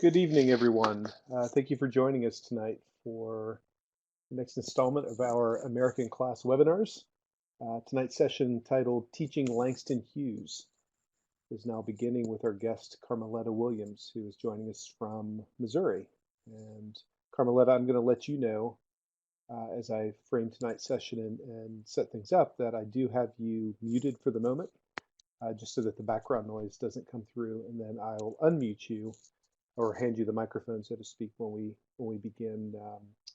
Good evening, everyone. Thank you for joining us tonight for the next installment of our American class webinars. Tonight's session, titled Teaching Langston Hughes, is now beginning with our guest, Carmeletta Williams, who is joining us from Missouri. And Carmeletta, I'm going to let you know as I frame tonight's session and set things up that I do have you muted for the moment, just so that the background noise doesn't come through, and then I'll unmute you or hand you the microphone, so to speak, when we begin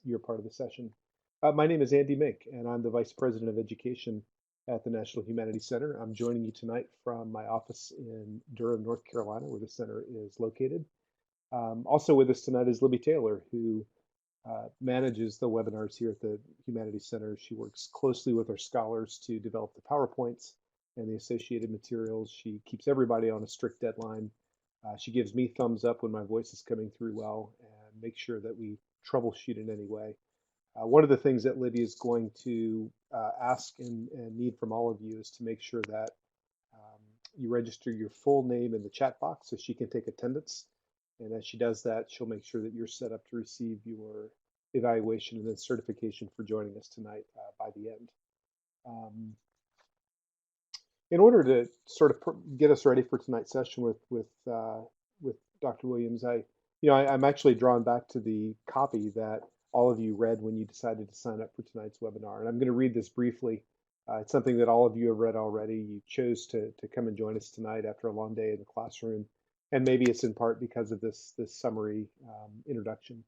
your part of the session. My name is Andy Mink, and I'm the Vice President of Education at the National Humanities Center. I'm joining you tonight from my office in Durham, North Carolina, where the center is located. Also with us tonight is Libby Taylor, who manages the webinars here at the Humanities Center. She works closely with our scholars to develop the PowerPoints and the associated materials. She keeps everybody on a strict deadline. She gives me thumbs up when my voice is coming through well and makes sure that we troubleshoot in any way. One of the things that Libby is going to ask and need from all of you is to make sure that you register your full name in the chat box so she can take attendance. And as she does that, she'll make sure that you're set up to receive your evaluation and then certification for joining us tonight by the end. In order to sort of get us ready for tonight's session with Dr. Williams, I'm actually drawn back to the copy that all of you read when you decided to sign up for tonight's webinar, and I'm going to read this briefly. It's something that all of you have read already. You chose to come and join us tonight after a long day in the classroom, and maybe it's in part because of this summary introduction.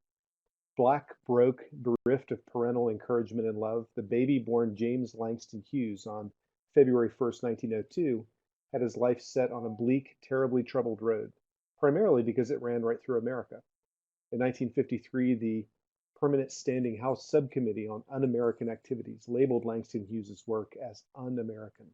Black broke, bereft of parental encouragement and love, the baby-born James Langston Hughes on February 1st, 1902, had his life set on a bleak, terribly troubled road, primarily because it ran right through America. In 1953, the Permanent Standing House Subcommittee on Un-American Activities labeled Langston Hughes's work as un-American.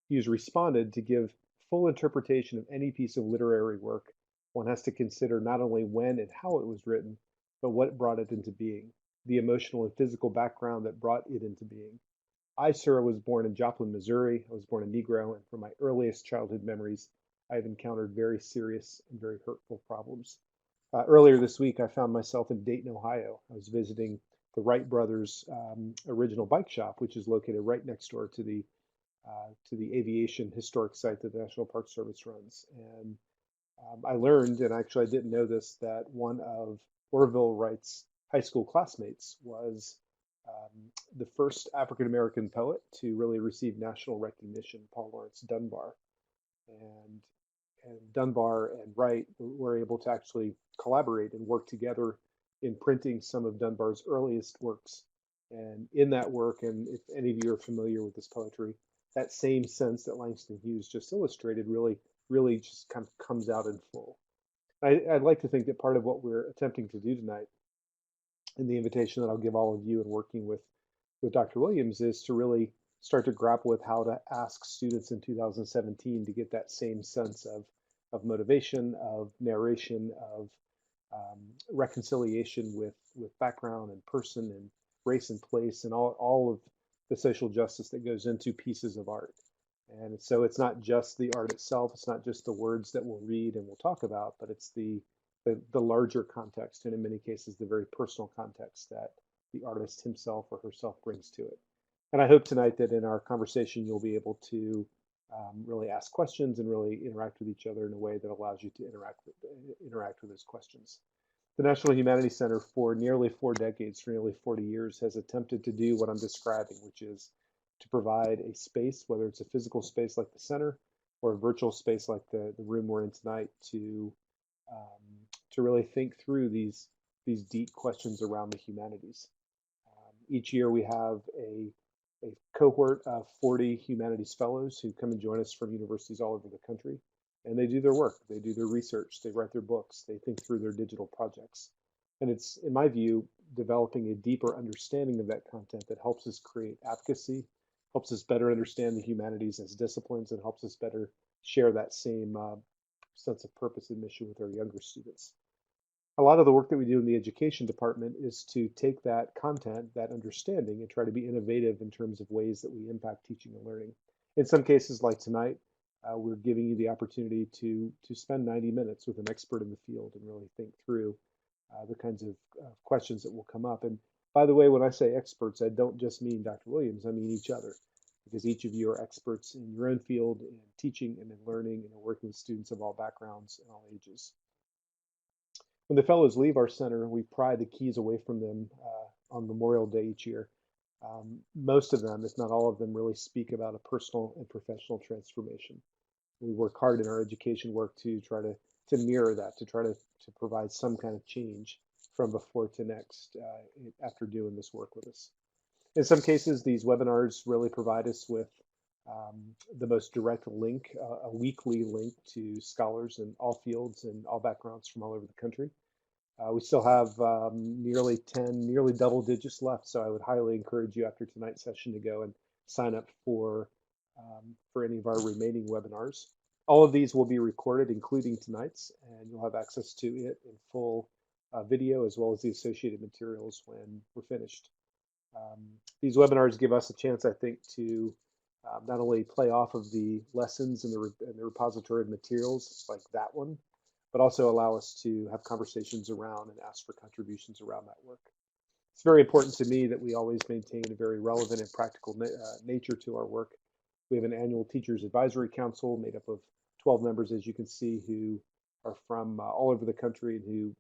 Hughes responded, to give full interpretation of any piece of literary work, one has to consider not only when and how it was written, but what brought it into being, the emotional and physical background that brought it into being. I, sir, was born in Joplin, Missouri. I was born a Negro, and from my earliest childhood memories, I have encountered very serious and very hurtful problems. Earlier this week, I found myself in Dayton, Ohio. I was visiting the Wright brothers' original bike shop, which is located right next door to the aviation historic site that the National Park Service runs. And I learned, and actually I didn't know this, that one of Orville Wright's high school classmates was the first African-American poet to really receive national recognition, Paul Laurence Dunbar. And Dunbar and Wright were able to actually collaborate and work together in printing some of Dunbar's earliest works. And in that work, and if any of you are familiar with this poetry, that same sense that Langston Hughes just illustrated really just kind of comes out in full. I'd like to think that part of what we're attempting to do tonight, and the invitation that I'll give all of you in working with Dr. Williams, is to really start to grapple with how to ask students in 2017 to get that same sense of motivation, of narration, of reconciliation with background and person and race and place and all of the social justice that goes into pieces of art. And so it's not just the art itself, it's not just the words that we'll read and we'll talk about, but it's the larger context, and in many cases, the very personal context that the artist himself or herself brings to it. And I hope tonight that in our conversation, you'll be able to really ask questions and really interact with each other in a way that allows you to interact with those questions. The National Humanities Center, for nearly 4 decades, for nearly 40 years, has attempted to do what I'm describing, which is to provide a space, whether it's a physical space like the center or a virtual space like the room we're in tonight, to really think through these deep questions around the humanities. Each year we have a cohort of 40 humanities fellows who come and join us from universities all over the country, and they do their work, they do their research, they write their books, they think through their digital projects. And it's, in my view, developing a deeper understanding of that content that helps us create advocacy, helps us better understand the humanities as disciplines, and helps us better share that same sense of purpose and mission with our younger students. A lot of the work that we do in the education department is to take that content, that understanding, and try to be innovative in terms of ways that we impact teaching and learning. In some cases, like tonight, we're giving you the opportunity to spend 90 minutes with an expert in the field and really think through the kinds of questions that will come up. And by the way, when I say experts, I don't just mean Dr. Williams, I mean each other, because each of you are experts in your own field in teaching and in learning and in working with students of all backgrounds and all ages. When the fellows leave our center, we pry the keys away from them on Memorial Day each year. Most of them, if not all of them, really speak about a personal and professional transformation. We work hard in our education work to try to mirror that, to try to provide some kind of change from before to next after doing this work with us. In some cases, these webinars really provide us with the most direct link, a weekly link to scholars in all fields and all backgrounds from all over the country. We still have nearly 10, nearly double digits left, so I would highly encourage you after tonight's session to go and sign up for any of our remaining webinars. All of these will be recorded, including tonight's, and you'll have access to it in full video as well as the associated materials when we're finished. These webinars give us a chance, I think, to not only play off of the lessons and the repository of materials like that one, but also allow us to have conversations around and ask for contributions around that work. It's very important to me that we always maintain a very relevant and practical nature to our work. We have an annual Teachers Advisory Council made up of 12 members, as you can see, who are from all over the country and who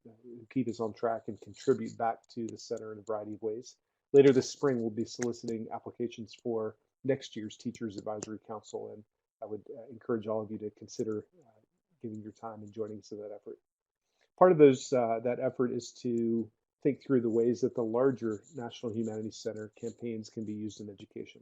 keep us on track and contribute back to the center in a variety of ways. Later this spring, we'll be soliciting applications for next year's Teachers Advisory Council, and I would encourage all of you to consider giving your time and joining us in that effort. Part of that effort is to think through the ways that the larger National Humanities Center campaigns can be used in education.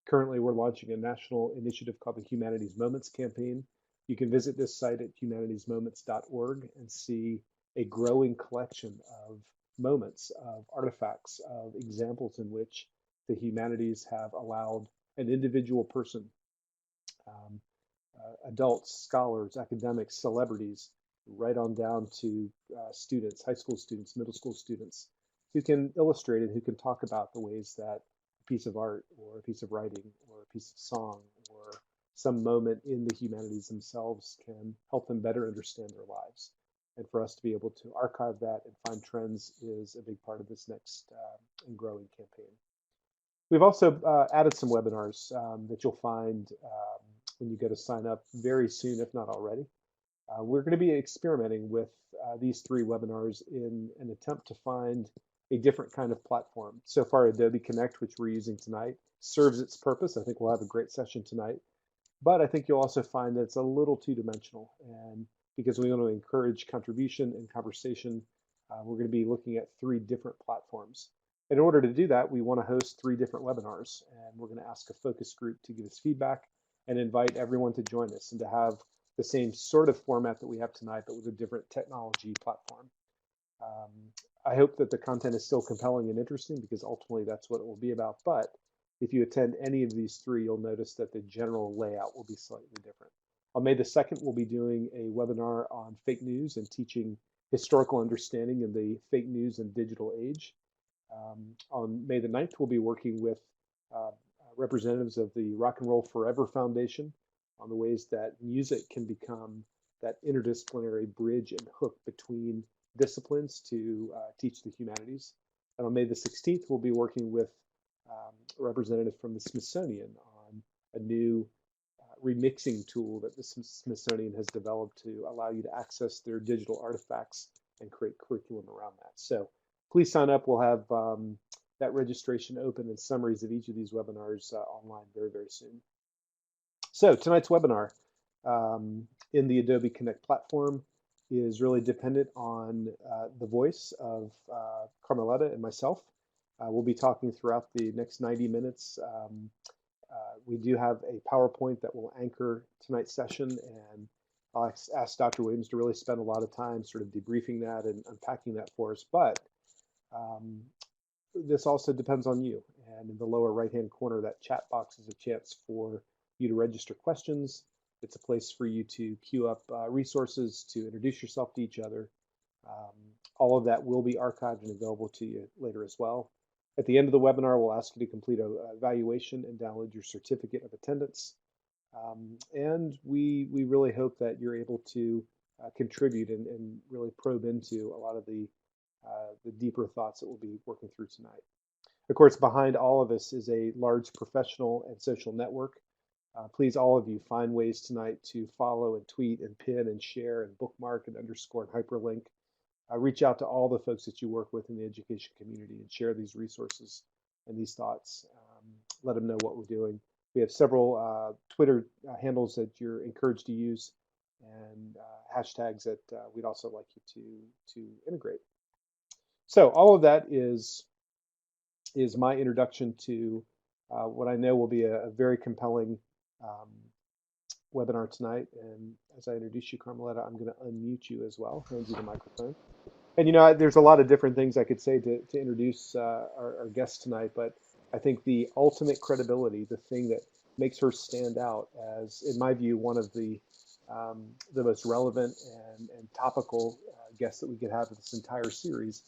Currently, we're launching a national initiative called the Humanities Moments campaign. You can visit this site at humanitiesmoments.org and see a growing collection of moments, of artifacts, of examples in which the humanities have allowed an individual person, adults, scholars, academics, celebrities, right on down to students, high school students, middle school students, who can illustrate and who can talk about the ways that a piece of art or a piece of writing or a piece of song or some moment in the humanities themselves can help them better understand their lives. And for us to be able to archive that and find trends is a big part of this next and growing campaign. We've also added some webinars that you'll find when you go to sign up very soon, if not already. We're going to be experimenting with these 3 webinars in an attempt to find a different kind of platform. So far, Adobe Connect, which we're using tonight, serves its purpose. I think we'll have a great session tonight. But I think you'll also find that it's a little two-dimensional. And because we want to encourage contribution and conversation, we're going to be looking at 3 different platforms. In order to do that, we want to host 3 different webinars. And we're going to ask a focus group to give us feedback and invite everyone to join us and to have the same sort of format that we have tonight, but with a different technology platform. I hope that the content is still compelling and interesting, because ultimately that's what it will be about. But if you attend any of these 3, you'll notice that the general layout will be slightly different. On May the 2nd, we'll be doing a webinar on fake news and teaching historical understanding in the fake news and digital age. On May the 9th, we'll be working with representatives of the Rock and Roll Forever Foundation on the ways that music can become that interdisciplinary bridge and hook between disciplines to teach the humanities. And on May the 16th, we'll be working with a representative from the Smithsonian on a new remixing tool that the Smithsonian has developed to allow you to access their digital artifacts and create curriculum around that. So please sign up. We'll have that registration open and summaries of each of these webinars online very, very soon. So tonight's webinar in the Adobe Connect platform is really dependent on the voice of Carmeletta and myself. We'll be talking throughout the next 90 minutes. We do have a PowerPoint that will anchor tonight's session, and I'll ask Dr. Williams to really spend a lot of time sort of debriefing that and unpacking that for us. But this also depends on you. And in the lower right-hand corner, that chat box is a chance for you to register questions. It's a place for you to queue up resources, to introduce yourself to each other. All of that will be archived and available to you later as well. At the end of the webinar, we'll ask you to complete an evaluation and download your certificate of attendance. And we really hope that you're able to contribute and really probe into a lot of the deeper thoughts that we'll be working through tonight. Of course, behind all of us is a large professional and social network. Please, all of you, find ways tonight to follow and tweet and pin and share and bookmark and underscore and hyperlink. Reach out to all the folks that you work with in the education community and share these resources and these thoughts. Let them know what we're doing. We have several Twitter handles that you're encouraged to use and hashtags that we'd also like you to integrate. So all of that is my introduction to what I know will be a very compelling webinar tonight. And as I introduce you, Carmeletta, I'm going to unmute you as well, hand you the microphone. And there's a lot of different things I could say to introduce our guest tonight, but I think the ultimate credibility, the thing that makes her stand out as, in my view, one of the most relevant and topical guests that we could have in this entire series,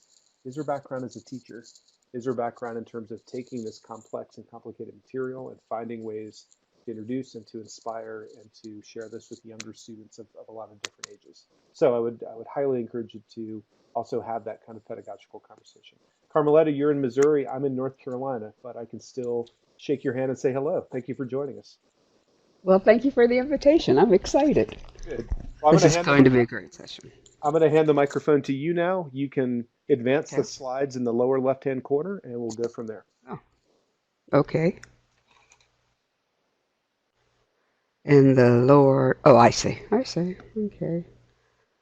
is her background as a teacher, is her background in terms of taking this complex and complicated material and finding ways to introduce and to inspire and to share this with younger students of a lot of different ages. So I would highly encourage you to also have that kind of pedagogical conversation. Carmeletta, you're in Missouri, I'm in North Carolina, but I can still shake your hand and say hello. Thank you for joining us. Well, thank you for the invitation. I'm excited. Good. Well, this is going to be a great session. I'm going to hand the microphone to you now. You can advance the slides in the lower left-hand corner, and we'll go from there. Oh, okay. In the lower, oh, I see. Okay.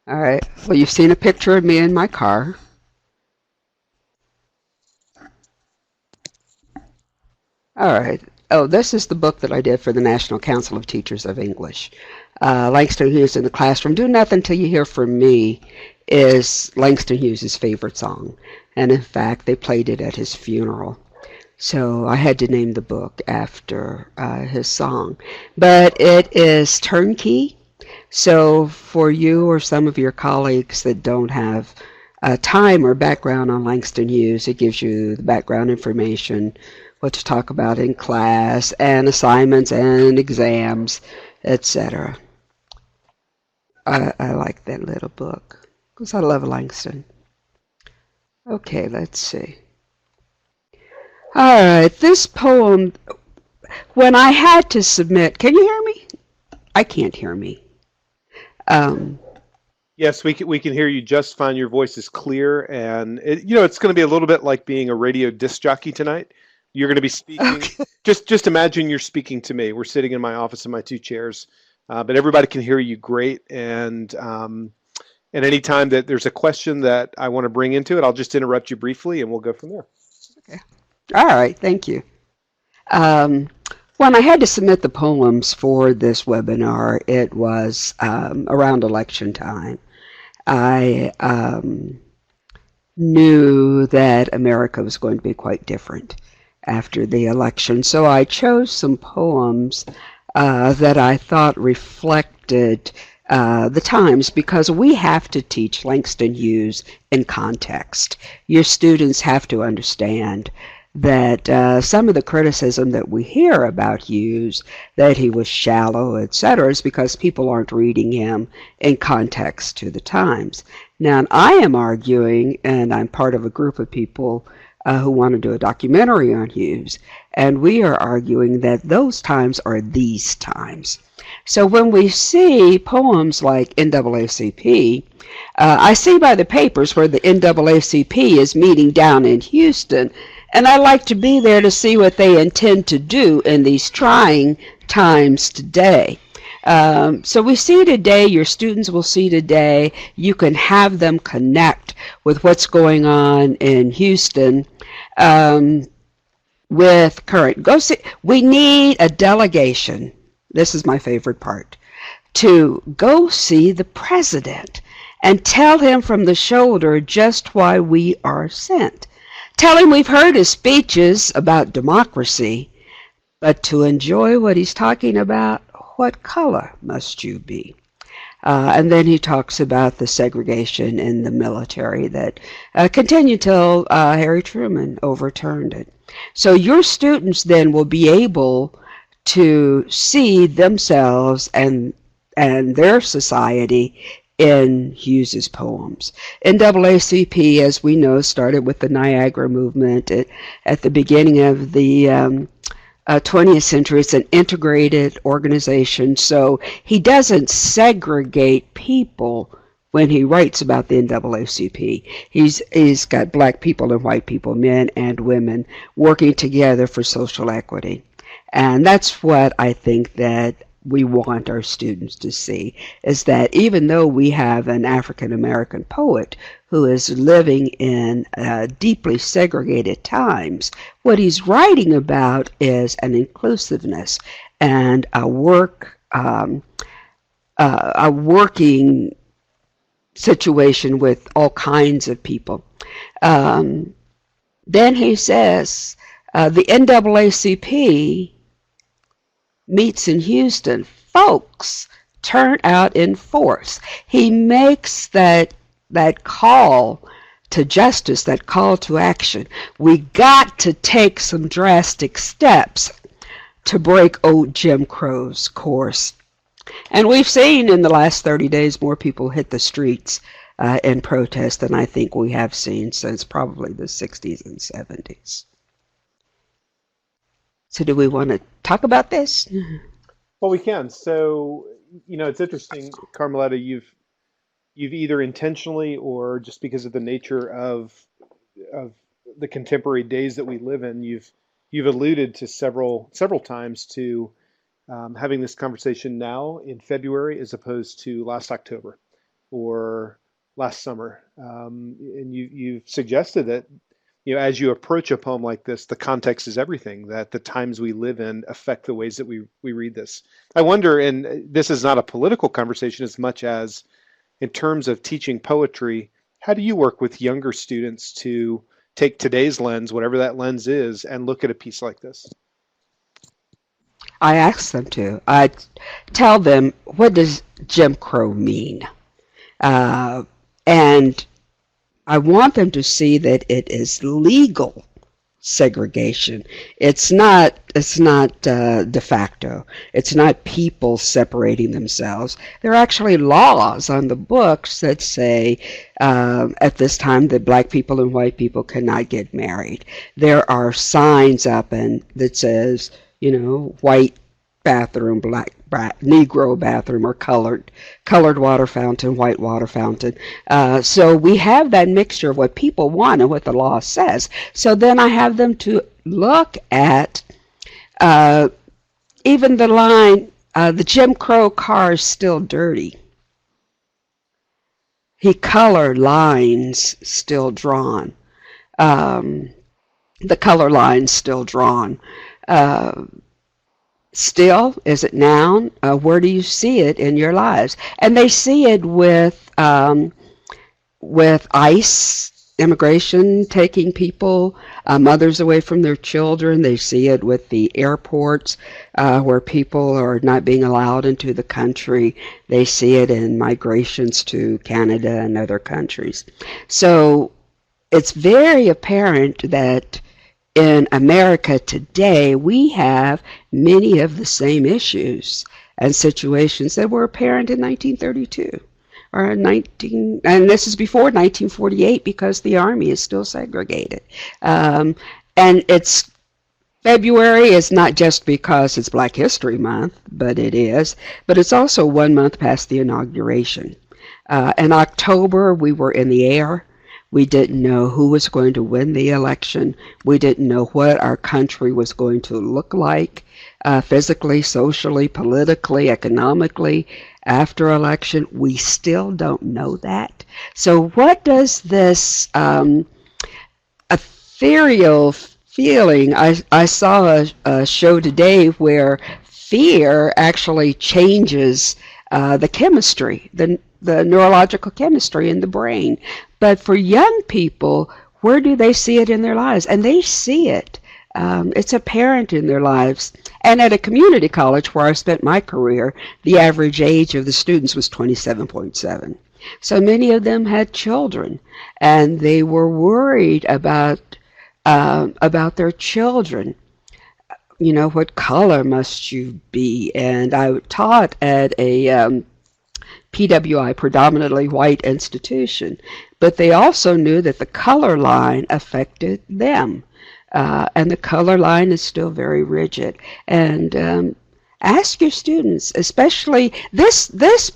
All right. Well, you've seen a picture of me in my car. All right. Oh, this is the book that I did for the National Council of Teachers of English. Langston Hughes in the Classroom. Do Nothing Till You Hear From Me is Langston Hughes' favorite song. And in fact, they played it at his funeral. So I had to name the book after his song. But it is turnkey. So for you or some of your colleagues that don't have time or background on Langston Hughes, it gives you the background information, what to talk about in class, and assignments and exams, etc. I like that little book because I love Langston. Okay, let's see. All right, this poem, when I had to submit, can you hear me? I can't hear me. Yes, we can hear you just fine. Your voice is clear, and it's going to be a little bit like being a radio disc jockey tonight. You're going to be speaking. Okay. Just imagine you're speaking to me. We're sitting in my office in my two chairs, but everybody can hear you great. And any time that there's a question that I want to bring into it, I'll just interrupt you briefly, and we'll go from there. Okay. All right. Thank you. When I had to submit the poems for this webinar, it was around election time. I knew that America was going to be quite different after the election, so I chose some poems that I thought reflected the times, because we have to teach Langston Hughes in context. Your students have to understand that some of the criticism that we hear about Hughes, that he was shallow, etc., is because people aren't reading him in context to the times. Now, I am arguing, and I'm part of a group of people who want to do a documentary on Hughes, and we are arguing that those times are these times. So when we see poems like NAACP, I see by the papers where the NAACP is meeting down in Houston, and I like to be there to see what they intend to do in these trying times today. So we see today, your students will see today, you can have them connect with what's going on in Houston with current. Go see. We need a delegation. This is my favorite part. To go see the president and tell him from the shoulder just why we are sent. Tell him we've heard his speeches about democracy, but to enjoy what he's talking about, what color must you be? And then he talks about the segregation in the military that continued till Harry Truman overturned it. So your students then will be able to see themselves and their society in Hughes's poems. NAACP, as we know, started with the Niagara movement at the beginning of the 20th century. It's an integrated organization, so he doesn't segregate people when he writes about the NAACP. He's got black people and white people, men and women, working together for social equity. And that's what I think that we want our students to see, is that even though we have an African American poet who is living in deeply segregated times, what he's writing about is an inclusiveness and a working situation with all kinds of people. Then he says the NAACP meets in Houston. Folks turn out in force. He makes that call to justice, that call to action. We got to take some drastic steps to break old Jim Crow's course. And we've seen in the last 30 days more people hit the streets in protest than I think we have seen since probably the 60s and 70s. So do we want to talk about this? Well, we can. So, it's interesting, Carmeletta, you've either intentionally or just because of the nature of the contemporary days that we live in, you've alluded to several times to having this conversation now in February as opposed to last October or last summer. And you've suggested that, as you approach a poem like this, the context is everything, that the times we live in affect the ways that we read this. I wonder, and this is not a political conversation as much as in terms of teaching poetry, how do you work with younger students to take today's lens, whatever that lens is, and look at a piece like this? I ask them to. I tell them, what does Jim Crow mean? And I want them to see that it is legal segregation. It's not de facto. It's not people separating themselves. There are actually laws on the books that say at this time that black people and white people cannot get married. There are signs up that says, white bathroom, Negro bathroom, or colored water fountain, white water fountain. So we have that mixture of what people want and what the law says. So then I have them to look at even the line, the Jim Crow car is still dirty. He colored lines still drawn. The color lines still drawn. Still, is it noun? Where do you see it in your lives? And they see it with ICE, immigration, taking people, mothers away from their children. They see it with the airports where people are not being allowed into the country. They see it in migrations to Canada and other countries. So it's very apparent that in America today, we have many of the same issues and situations that were apparent in 1932 or and this is before 1948 because the Army is still segregated. And it's February is not just because it's Black History Month, but it's also 1 month past the inauguration. In October, we were in the air. We didn't know who was going to win the election. We didn't know what our country was going to look like physically, socially, politically, economically after election. We still don't know that. So what does this ethereal feeling, I saw a show today where fear actually changes the chemistry, the neurological chemistry in the brain. But for young people, where do they see it in their lives? And they see it. It's apparent in their lives. And at a community college where I spent my career, the average age of the students was 27.7. So many of them had children, and they were worried about their children. what color must you be? And I taught at a PWI, predominantly white institution, but they also knew that the color line affected them. And the color line is still very rigid. And ask your students, especially this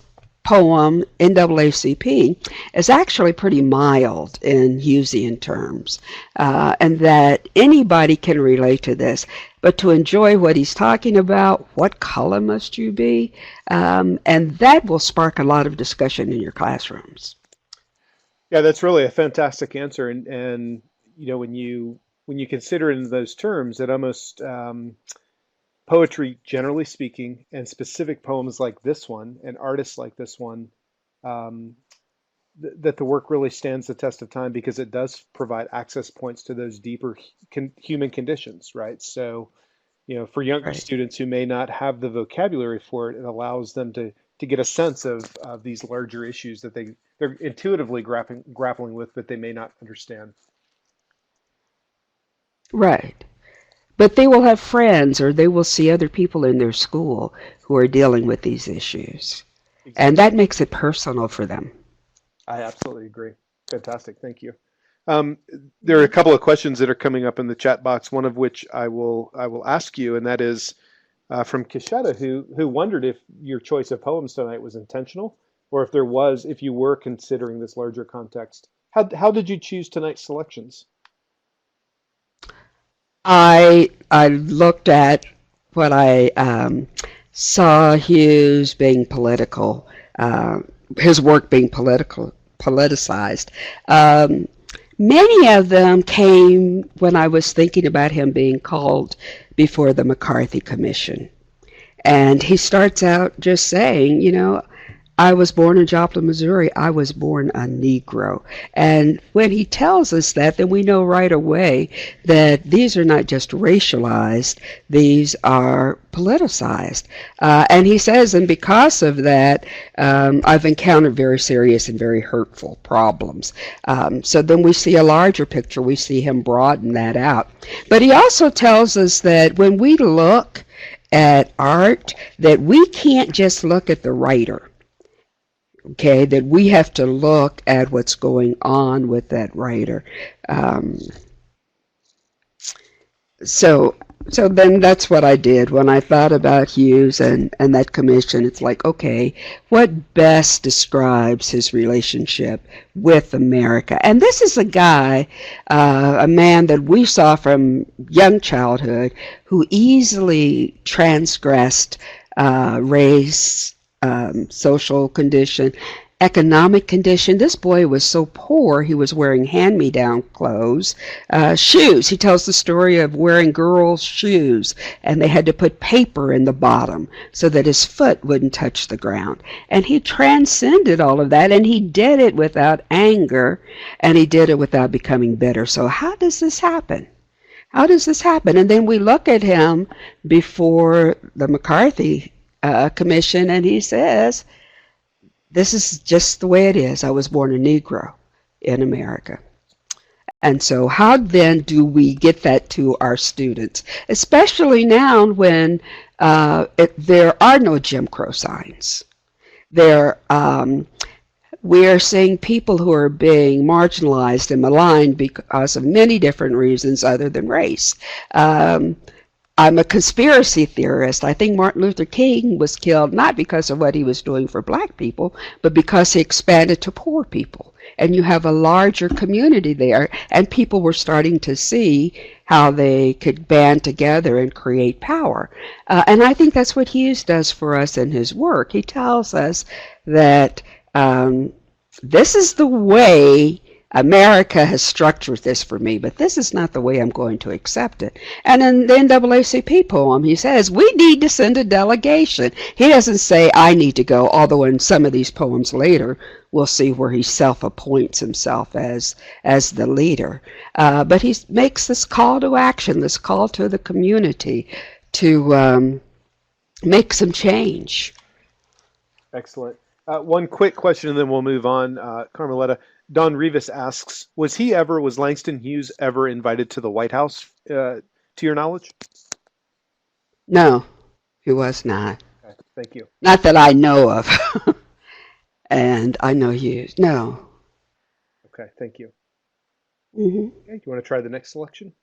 poem, NAACP, is actually pretty mild in Hughesian terms, and that anybody can relate to this. But to enjoy what he's talking about, what color must you be? And that will spark a lot of discussion in your classrooms. Yeah, that's really a fantastic answer. And when you consider it in those terms, it almost poetry, generally speaking, and specific poems like this one and artists like this one, um, that the work really stands the test of time because it does provide access points to those deeper human conditions, right? So, for younger Right. students who may not have the vocabulary for it, it allows them to get a sense of these larger issues that they're intuitively grappling with, but they may not understand. Right. But they will have friends or they will see other people in their school who are dealing with these issues. And Exactly. that makes it personal for them. I absolutely agree. Fantastic. Thank you. Um, there are a couple of questions that are coming up in the chat box. One of which I will ask you, and that is from Kishetta, who wondered if your choice of poems tonight was intentional, or if you were considering this larger context. How did you choose tonight's selections? I looked at what I saw Hughes being political, uh, his work being politicized. Um, Many of them came when I was thinking about him being called before the McCarthy Commission. And he starts out just saying, I was born in Joplin, Missouri. I was born a Negro. And when he tells us that, then we know right away that these are not just racialized, these are politicized. And he says, and because of that, I've encountered very serious and very hurtful problems. So then we see a larger picture. We see him broaden that out. But he also tells us that when we look at art, that we can't just look at the writer, okay, that we have to look at what's going on with that writer. Um, so so then that's what I did when I thought about Hughes and that commission. It's like, okay, what best describes his relationship with America? And this is a guy, a man that we saw from young childhood who easily transgressed race, social condition, economic condition. This boy was so poor he was wearing hand-me-down clothes, shoes. He tells the story of wearing girls' shoes, and they had to put paper in the bottom so that his foot wouldn't touch the ground. And he transcended all of that, and he did it without anger, and he did it without becoming bitter. So how does this happen? How does this happen? And then we look at him before the McCarthy Commission, and he says, this is just the way it is. I was born a Negro in America. And so, how then do we get that to our students, especially now when there are no Jim Crow signs? There, we are seeing people who are being marginalized and maligned because of many different reasons other than race. Um, I'm a conspiracy theorist. I think Martin Luther King was killed not because of what he was doing for black people, but because he expanded to poor people. And you have a larger community there, and people were starting to see how they could band together and create power. And I think that's what Hughes does for us in his work. He tells us that this is the way America has structured this for me, but this is not the way I'm going to accept it. And in the NAACP poem, he says, we need to send a delegation. He doesn't say, I need to go, although in some of these poems later, we'll see where he self-appoints himself as the leader. But he makes this call to action, this call to the community to make some change. Excellent. One quick question, and then we'll move on. Carmeletta, Don Rivas asks, was Langston Hughes ever invited to the White House, to your knowledge? No, he was not. Okay, thank you. Not that I know of. And I know Hughes. No. Okay, thank you. Hmm. Okay, you want to try the next selection?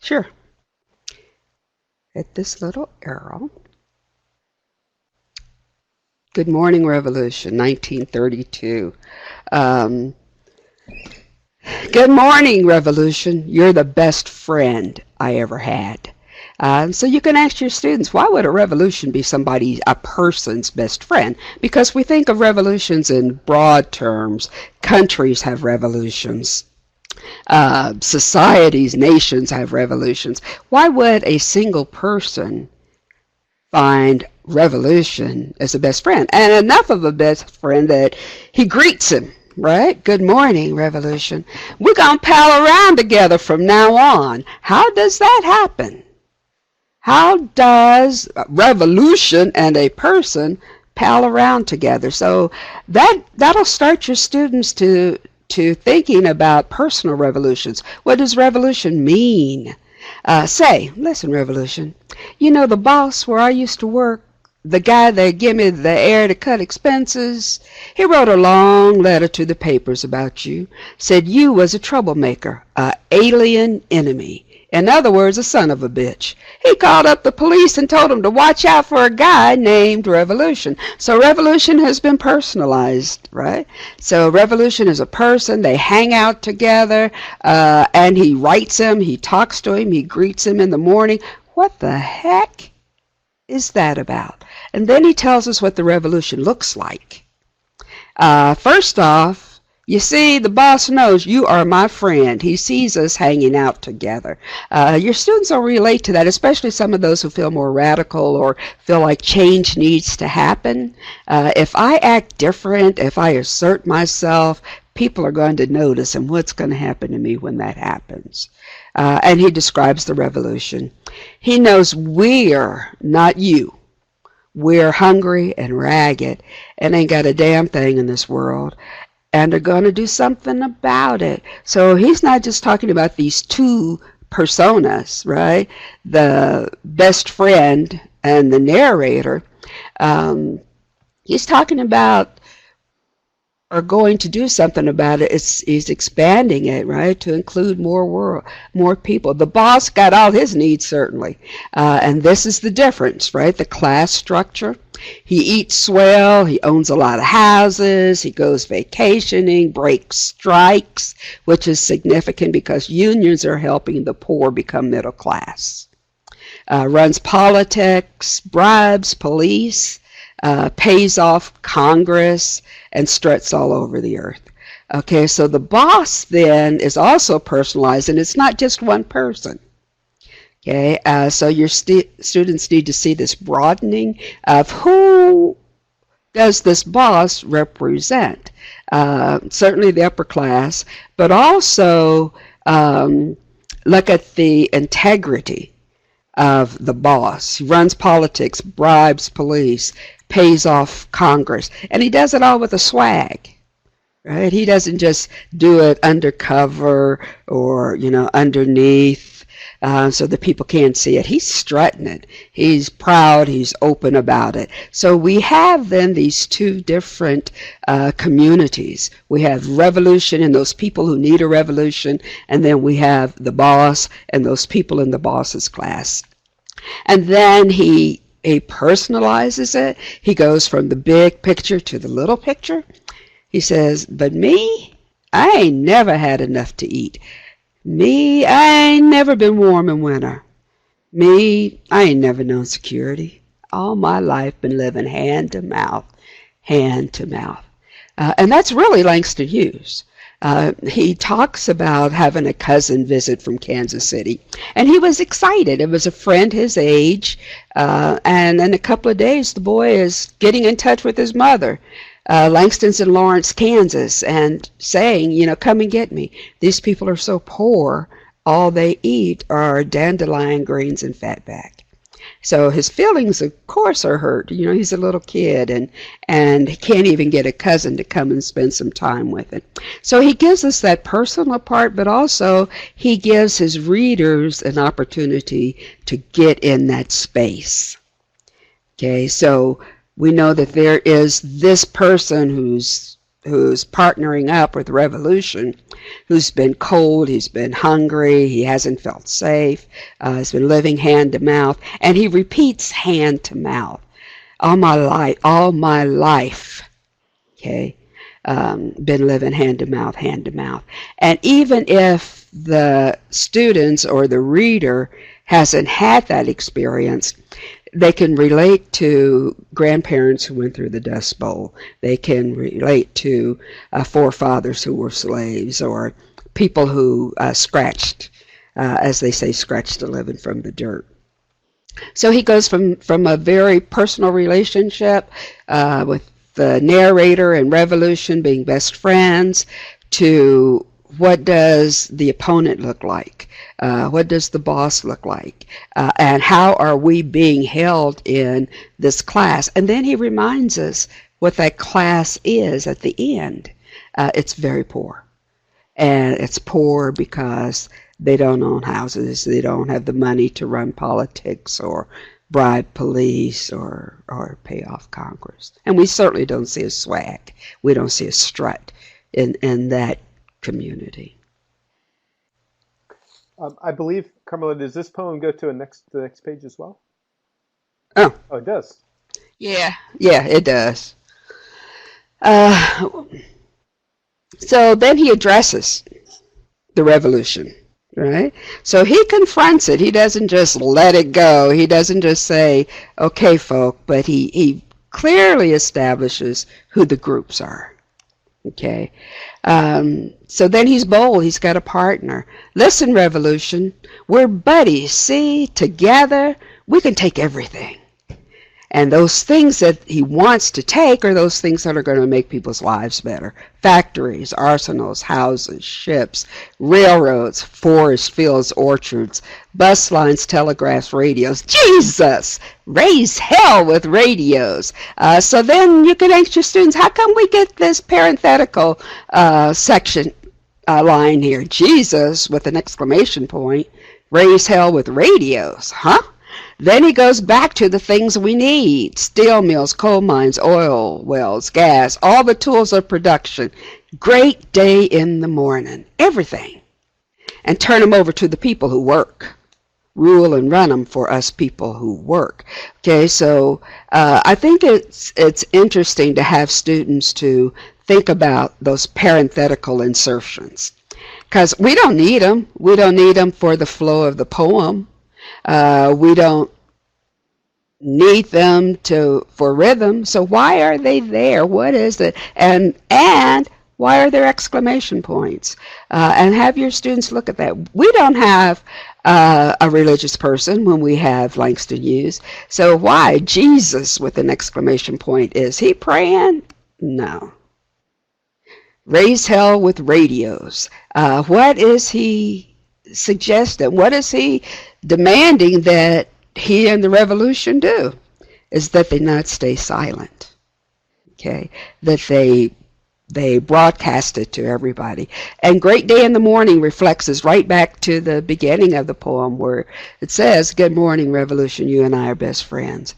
Sure. Hit this little arrow. Good Morning Revolution, 1932. Um, Good morning, Revolution. You're the best friend I ever had. So you can ask your students, why would a revolution be a person's best friend? Because we think of revolutions in broad terms. Countries have revolutions. Societies, nations have revolutions. Why would a single person find revolution as a best friend? And enough of a best friend that he greets him, right? Good morning, revolution. We're going to pal around together from now on. How does that happen? How does revolution and a person pal around together? So that'll start your students to thinking about personal revolutions. What does revolution mean? Listen, revolution, you know the boss where I used to work, the guy that gave me the air to cut expenses, he wrote a long letter to the papers about you, said you was a troublemaker, a alien enemy. In other words, a son of a bitch. He called up the police and told them to watch out for a guy named Revolution. So Revolution has been personalized, right? So Revolution is a person. They hang out together, and he writes him, he talks to him, he greets him in the morning. What the heck is that about? And then he tells us what the revolution looks like. First off, you see, the boss knows you are my friend. He sees us hanging out together. Your students will relate to that, especially some of those who feel more radical or feel like change needs to happen. If I act different, if I assert myself, people are going to notice, and what's going to happen to me when that happens? And he describes the revolution. He knows we're not you. We're hungry and ragged and ain't got a damn thing in this world, and are going to do something about it. So he's not just talking about these two personas, right? The best friend and the narrator. He's talking about are going to do something about it. He's expanding it, right, to include more people. The boss got all his needs, certainly. And this is the difference, right? The class structure. He eats well, he owns a lot of houses, he goes vacationing, breaks strikes, which is significant because unions are helping the poor become middle class. Runs politics, bribes police, pays off Congress, and struts all over the earth. Okay, so the boss then is also personalized, and it's not just one person. Okay, so your students need to see this broadening of who does this boss represent. Certainly the upper class, but also look at the integrity of the boss. He runs politics, bribes police, pays off Congress, and he does it all with a swag, right? He doesn't just do it undercover or, underneath so that people can't see it. He's strutting it. He's proud. He's open about it. So we have then these two different communities. We have revolution and those people who need a revolution, and then we have the boss and those people in the boss's class. And then he personalizes it. He goes from the big picture to the little picture. He says, but me, I ain't never had enough to eat. Me, I ain't never been warm in winter. Me, I ain't never known security. All my life been living hand to mouth, hand to mouth. And that's really Langston Hughes. He talks about having a cousin visit from Kansas City, and he was excited. It was a friend his age, and in a couple of days, the boy is getting in touch with his mother. Langston's in Laurence, Kansas, and saying, come and get me. These people are so poor, all they eat are dandelion greens and fatback. So his feelings, of course, are hurt. You know, he's a little kid, and he can't even get a cousin to come and spend some time with him. So he gives us that personal part, but also he gives his readers an opportunity to get in that space. Okay, so we know that there is this person who's partnering up with revolution, who's been cold, he's been hungry, he hasn't felt safe, he's been living hand to mouth, and he repeats hand to mouth. All my life, okay, been living hand to mouth, hand to mouth. And even if the students or the reader hasn't had that experience, they can relate to grandparents who went through the Dust Bowl. They can relate to forefathers who were slaves, or people who scratched, as they say, scratched a living from the dirt. So he goes from a very personal relationship with the narrator and revolution being best friends to what does the opponent look like? What does the boss look like? And how are we being held in this class? And then he reminds us what that class is at the end. It's very poor. And it's poor because they don't own houses. They don't have the money to run politics or bribe police or pay off Congress. And we certainly don't see a swag. We don't see a strut in that community. I believe, Carmeletta, does this poem go to the next page as well? Oh, it does. Yeah, it does. So then he addresses the revolution, right? So he confronts it. He doesn't just let it go. He doesn't just say, okay, folk, but he clearly establishes who the groups are. Okay. So then he's bold. He's got a partner. Listen, revolution, we're buddies. See, together we can take everything. And those things that he wants to take are those things that are going to make people's lives better. Factories, arsenals, houses, ships, railroads, forests, fields, orchards, bus lines, telegraphs, radios. Jesus! Raise hell with radios. So then you can ask your students, how come we get this parenthetical section line here? Jesus, with an exclamation point. Raise hell with radios. Huh? Then he goes back to the things we need. Steel mills, coal mines, oil wells, gas, all the tools of production. Great day in the morning. Everything. And turn them over to the people who work. Rule and run them for us people who work. Okay, so I think it's interesting to have students to think about those parenthetical insertions. Because we don't need them. We don't need them for the flow of the poem. We don't need them for rhythm. So why are they there? What is it? And why are there exclamation points? And have your students look at that. We don't have a religious person when we have Langston Hughes. So why Jesus with an exclamation point? Is he praying? No. Raise hell with radios. What is he suggesting? What is he demanding that he and the revolution do? Is that they not stay silent. Okay, that they broadcast it to everybody. And Great Day in the Morning reflects us right back to the beginning of the poem where it says, good morning, revolution, you and I are best friends.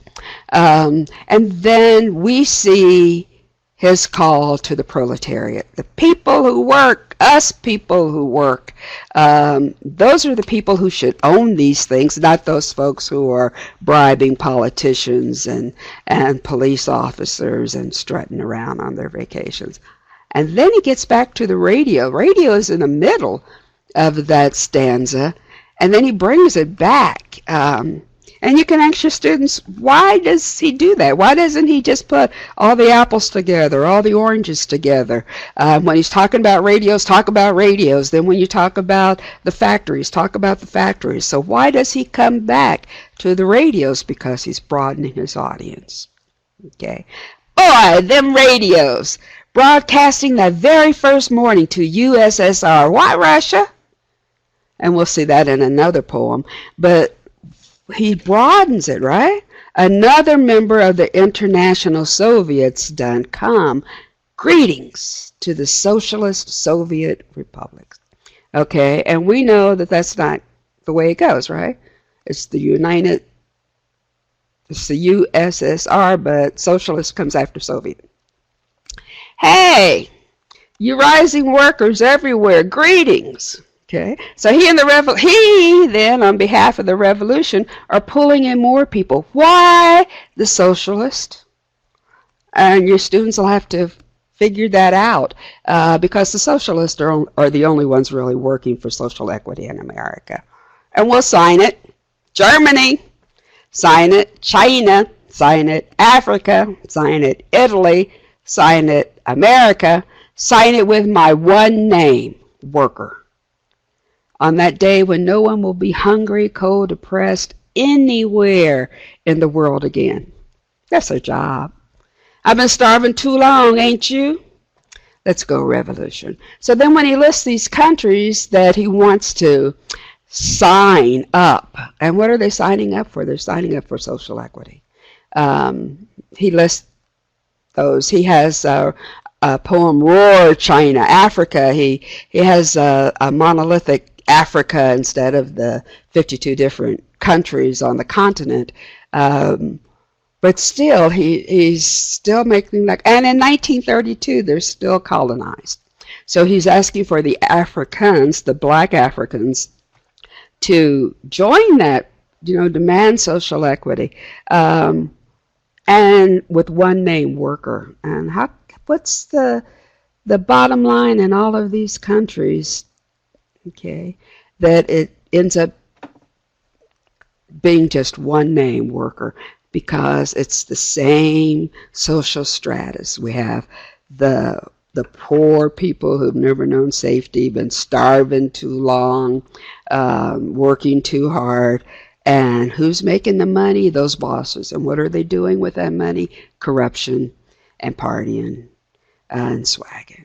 And then we see his call to the proletariat, the people who work, us people who work. Those are the people who should own these things, not those folks who are bribing politicians and police officers and strutting around on their vacations. And then he gets back to the radio. Radio is in the middle of that stanza, and then he brings it back. And you can ask your students, why does he do that? Why doesn't he just put all the apples together, all the oranges together? When he's talking about radios, talk about radios. Then when you talk about the factories, talk about the factories. So why does he come back to the radios? Because he's broadening his audience. Okay. Boy, them radios, broadcasting that very first morning to USSR. Why Russia? And we'll see that in another poem. But he broadens it, right? Another member of the International Soviets done come. Greetings to the Socialist Soviet Republics. Okay, and we know that that's not the way it goes, right? It's it's the USSR, but socialist comes after Soviet. Hey, you rising workers everywhere, greetings. Okay, so he then, on behalf of the revolution, are pulling in more people. Why the socialist? And your students will have to figure that out because the socialists are the only ones really working for social equity in America. And we'll sign it. Germany, sign it. China, sign it. Africa, sign it. Italy, sign it. America, sign it with my one name, worker. On that day when no one will be hungry, cold, depressed anywhere in the world again. That's their job. I've been starving too long, ain't you? Let's go revolution. So then when he lists these countries that he wants to sign up, and what are they signing up for? They're signing up for social equity. He lists those. He has a poem, Roar China, Africa. He has a monolithic Africa instead of the 52 different countries on the continent. But still, he's still making like, and in 1932, they're still colonized. So he's asking for the Africans, the black Africans, to join that, demand social equity, and with one name, worker. And what's the bottom line in all of these countries? Okay, that it ends up being just one name, worker, because it's the same social stratus. We have the poor people who've never known safety, been starving too long, working too hard, and who's making the money? Those bosses. And what are they doing with that money? Corruption and partying and swagging.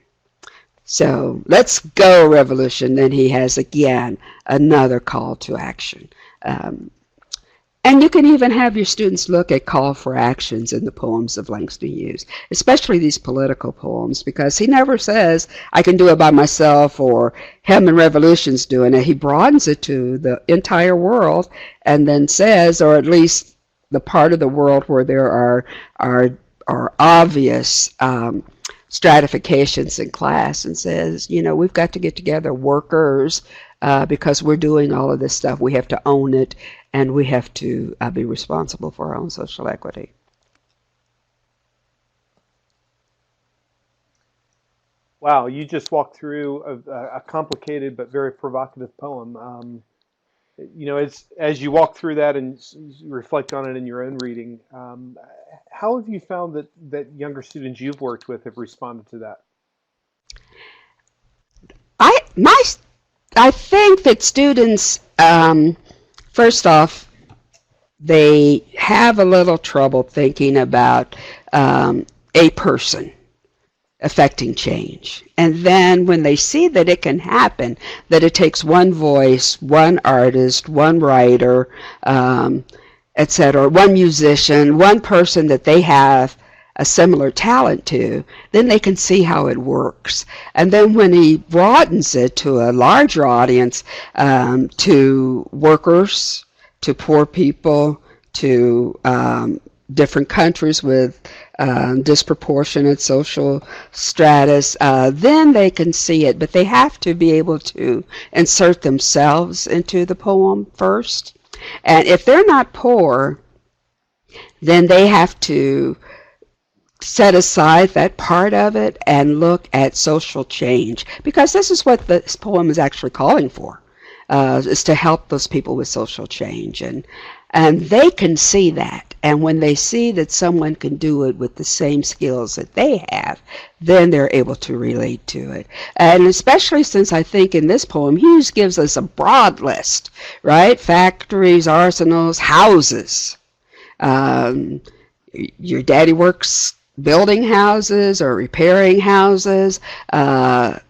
So let's go, revolution. Then he has again another call to action. And you can even have your students look at call for actions in the poems of Langston Hughes, especially these political poems, because he never says, I can do it by myself, or him and revolution's doing it. He broadens it to the entire world and then says, or at least the part of the world where there are obvious stratifications in class, and says, we've got to get together, workers, because we're doing all of this stuff. We have to own it, and we have to be responsible for our own social equity. Wow, you just walked through a complicated but very provocative poem. As you walk through that and reflect on it in your own reading, how have you found that younger students you've worked with have responded to that? I think that students, first off, they have a little trouble thinking about a person affecting change. And then when they see that it can happen, that it takes one voice, one artist, one writer, etc., one musician, one person that they have a similar talent to, then they can see how it works. And then when he broadens it to a larger audience, to workers, to poor people, to different countries with disproportionate social stratus, then they can see it. But they have to be able to insert themselves into the poem first. And if they're not poor, then they have to set aside that part of it and look at social change, because this is what this poem is actually calling for, is to help those people with social change, and they can see that. And when they see that someone can do it with the same skills that they have, then they're able to relate to it. And especially since I think in this poem Hughes gives us a broad list, right? Factories, arsenals, houses. Your daddy works building houses or repairing houses,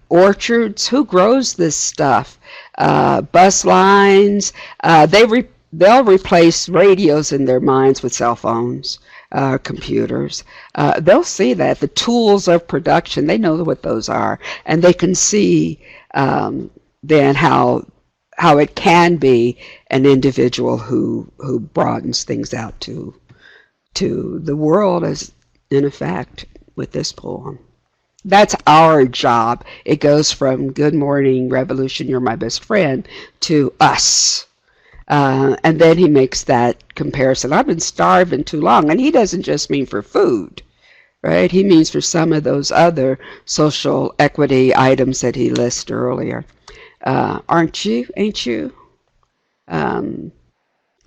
orchards. Who grows this stuff? Bus lines. They they'll replace radios in their minds with cell phones, computers. They'll see that the tools of production, they know what those are, and they can see then how it can be an individual who broadens things out to the world as in effect with this poem. That's our job. It goes from Good Morning Revolution, You're My Best Friend to us. And then he makes that comparison. I've been starving too long. And he doesn't just mean for food, right? He means for some of those other social equity items that he listed earlier. Aren't you? Ain't you? And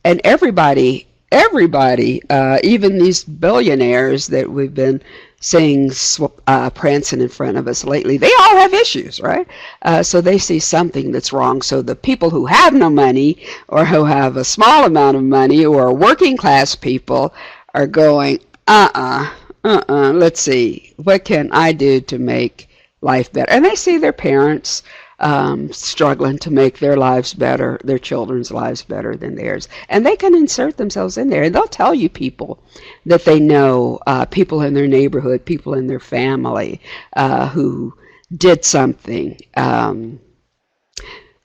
everybody, even these billionaires that we've been seeing prancing in front of us lately, they all have issues, right? So they see something that's wrong. So the people who have no money or who have a small amount of money or working class people are going, let's see, what can I do to make life better? And they see their parents struggling to make their lives better, their children's lives better than theirs. And they can insert themselves in there. And they'll tell you people that they know, people in their neighborhood, people in their family who did something,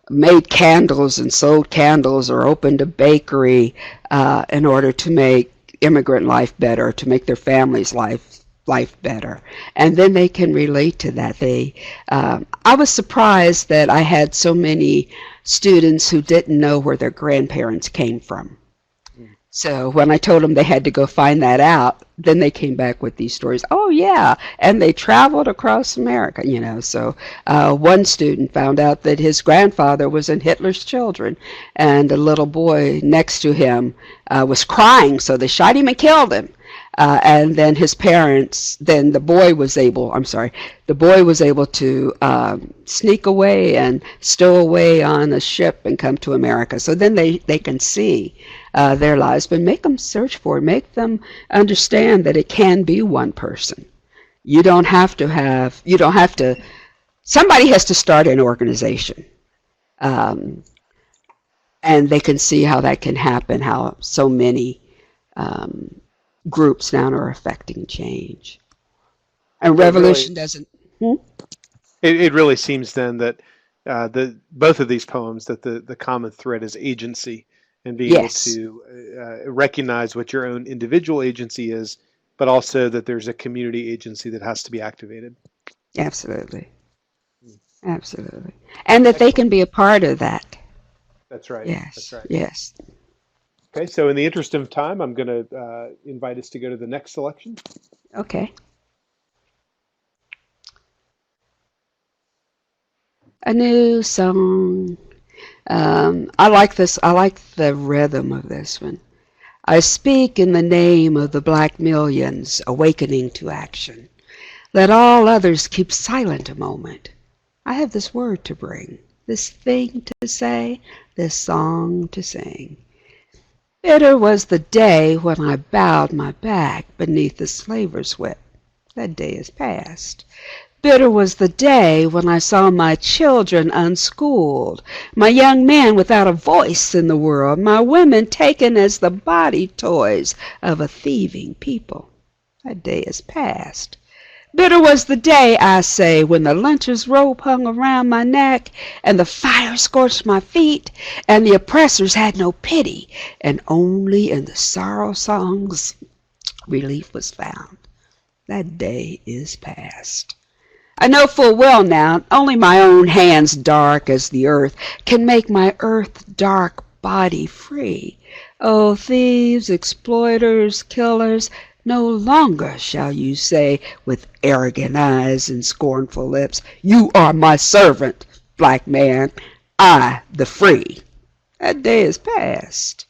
made candles and sold candles or opened a bakery in order to make immigrant life better, to make their family's life better, and then they can relate to that. I was surprised that I had so many students who didn't know where their grandparents came from. So when I told them they had to go find that out, then they came back with these stories. Oh yeah, and they traveled across America, So one student found out that his grandfather was in Hitler's Children, and a little boy next to him was crying, so they shot him and killed him. And then his parents, then the boy was able to sneak away and stow away on a ship and come to America. So then they can see their lives, but make them search for it, make them understand that it can be one person. Somebody has to start an organization. And they can see how that can happen, how so many groups now are affecting change. And revolution doesn't. It really seems then that both of these poems, that the common thread is agency and being able to recognize what your own individual agency is, but also that there's a community agency that has to be activated. Absolutely. Absolutely. And that they can be a part of that. That's right. Yes. That's right. Yes. Okay, so in the interest of time, I'm going to invite us to go to the next selection. Okay. A new song. I like this. I like the rhythm of this one. I speak in the name of the black millions awakening to action. Let all others keep silent a moment. I have this word to bring, this thing to say, this song to sing. Bitter was the day when I bowed my back beneath the slaver's whip. That day is past. Bitter was the day when I saw my children unschooled, my young men without a voice in the world, my women taken as the body toys of a thieving people. That day is past. Bitter was the day, I say, when the lynch's rope hung around my neck, and the fire scorched my feet, and the oppressors had no pity, and only in the sorrow songs relief was found. That day is past. I know full well now, only my own hands dark as the earth can make my earth-dark body free. Oh, thieves, exploiters, killers, no longer shall you say with arrogant eyes and scornful lips, you are my servant, black man, I the free. That day is past.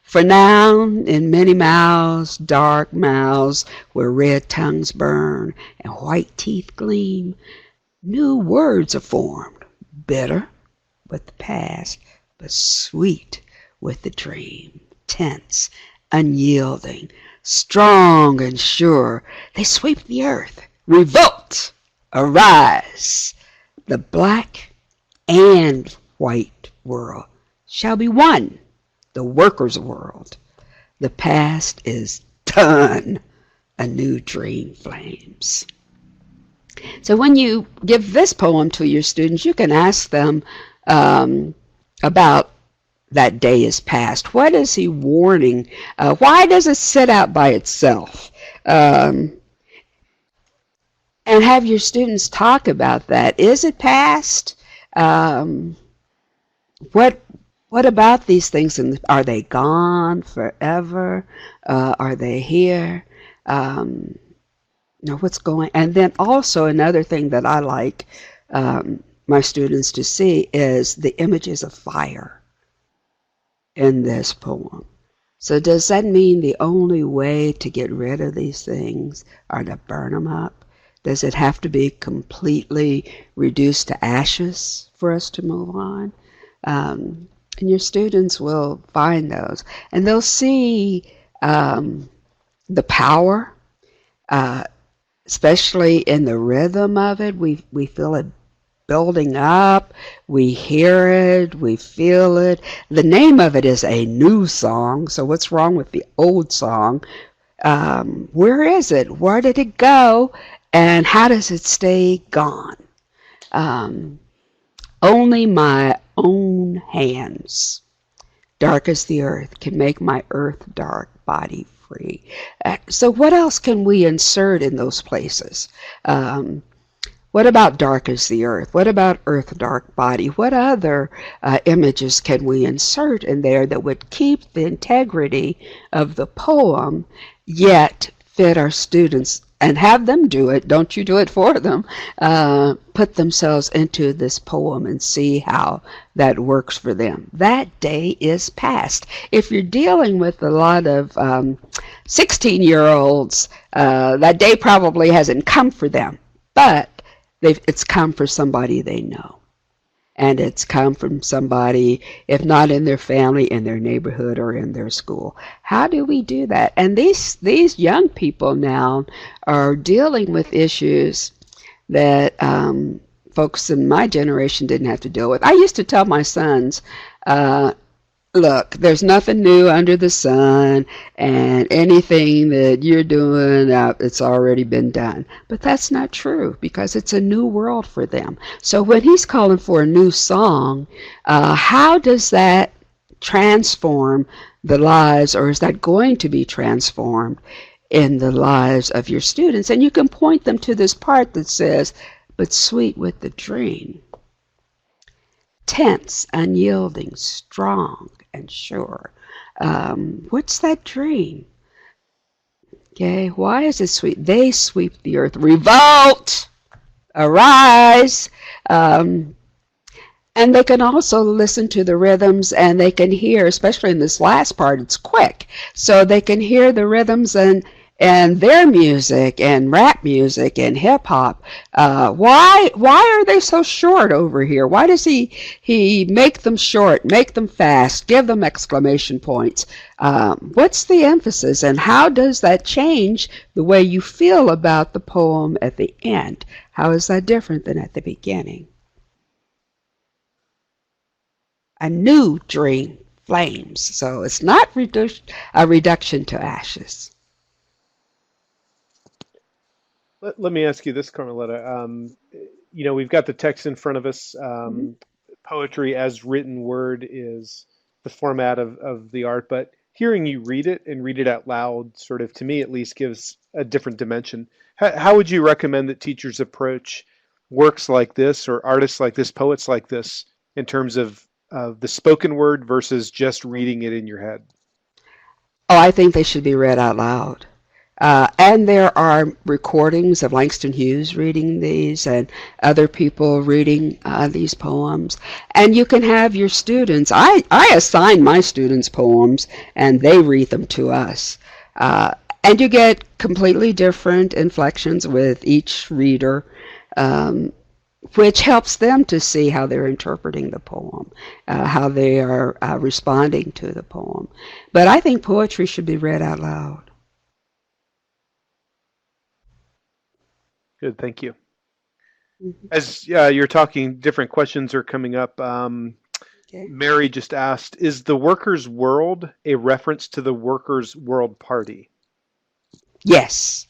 For now, in many mouths, dark mouths, where red tongues burn and white teeth gleam, new words are formed, bitter with the past, but sweet with the dream, tense, unyielding, strong and sure, they sweep the earth. Revolt! Arise! The black and white world shall be one. The the worker's world. The past is done. A new dream flames. So when you give this poem to your students, you can ask them about that day is past. What is he warning? Why does it sit out by itself? Um, and have your students talk about that. Is it past? Um, what what about these things? And are they gone forever? Are they here? Um, what's going? And then also another thing that I like my students to see is the images of fire in this poem. So does that mean the only way to get rid of these things are to burn them up? Does it have to be completely reduced to ashes for us to move on? And your students will find those. And they'll see the power, especially in the rhythm of it. We feel it building up. We hear it. We feel it. The name of it is a new song. So what's wrong with the old song? Where is it? Where did it go? And how does it stay gone? Only my own hands, dark as the earth, can make my earth dark body free. So what else can we insert in those places? What about dark as the earth? What about earth dark body? What other images can we insert in there that would keep the integrity of the poem, yet fit our students and have them do it? Don't you do it for them. Put themselves into this poem and see how that works for them. That day is past. If you're dealing with a lot of 16-year-olds, that day probably hasn't come for them. But it's come for somebody they know. And it's come from somebody, if not in their family, in their neighborhood or in their school. How do we do that? And these young people now are dealing with issues that folks in my generation didn't have to deal with. I used to tell my sons, look, there's nothing new under the sun, and anything that you're doing, it's already been done. But that's not true, because it's a new world for them. So when he's calling for a new song, how does that transform the lives, or is that going to be transformed in the lives of your students? And you can point them to this part that says, but sweet with the dream. Tense, unyielding, strong, and sure. What's that dream? Okay, why is it sweet? They sweep the earth. Revolt! Arise! And they can also listen to the rhythms, and they can hear, especially in this last part, it's quick. So they can hear the rhythms and their music and rap music and hip hop. Why are they so short over here? Why does he make them short, make them fast, give them exclamation points? What's the emphasis, and how does that change the way you feel about the poem at the end? How is that different than at the beginning? A new dream flames. So it's not a reduction to ashes. Let me ask you this, Carmeletta. We've got the text in front of us. Poetry as written word is the format of the art, but hearing you read it and read it out loud, sort of, to me at least, gives a different dimension. How would you recommend that teachers approach works like this, or artists like this, poets like this, in terms of the spoken word versus just reading it in your head? Oh, I think they should be read out loud. And there are recordings of Langston Hughes reading these and other people reading these poems. And you can have your students, I assign my students poems and they read them to us. And you get completely different inflections with each reader, which helps them to see how they're interpreting the poem, how they are responding to the poem. But I think poetry should be read out loud. Good, thank you. Mm-hmm. As you're talking, different questions are coming up. Okay. Mary just asked, is the Workers' World a reference to the Workers' World Party? Yes.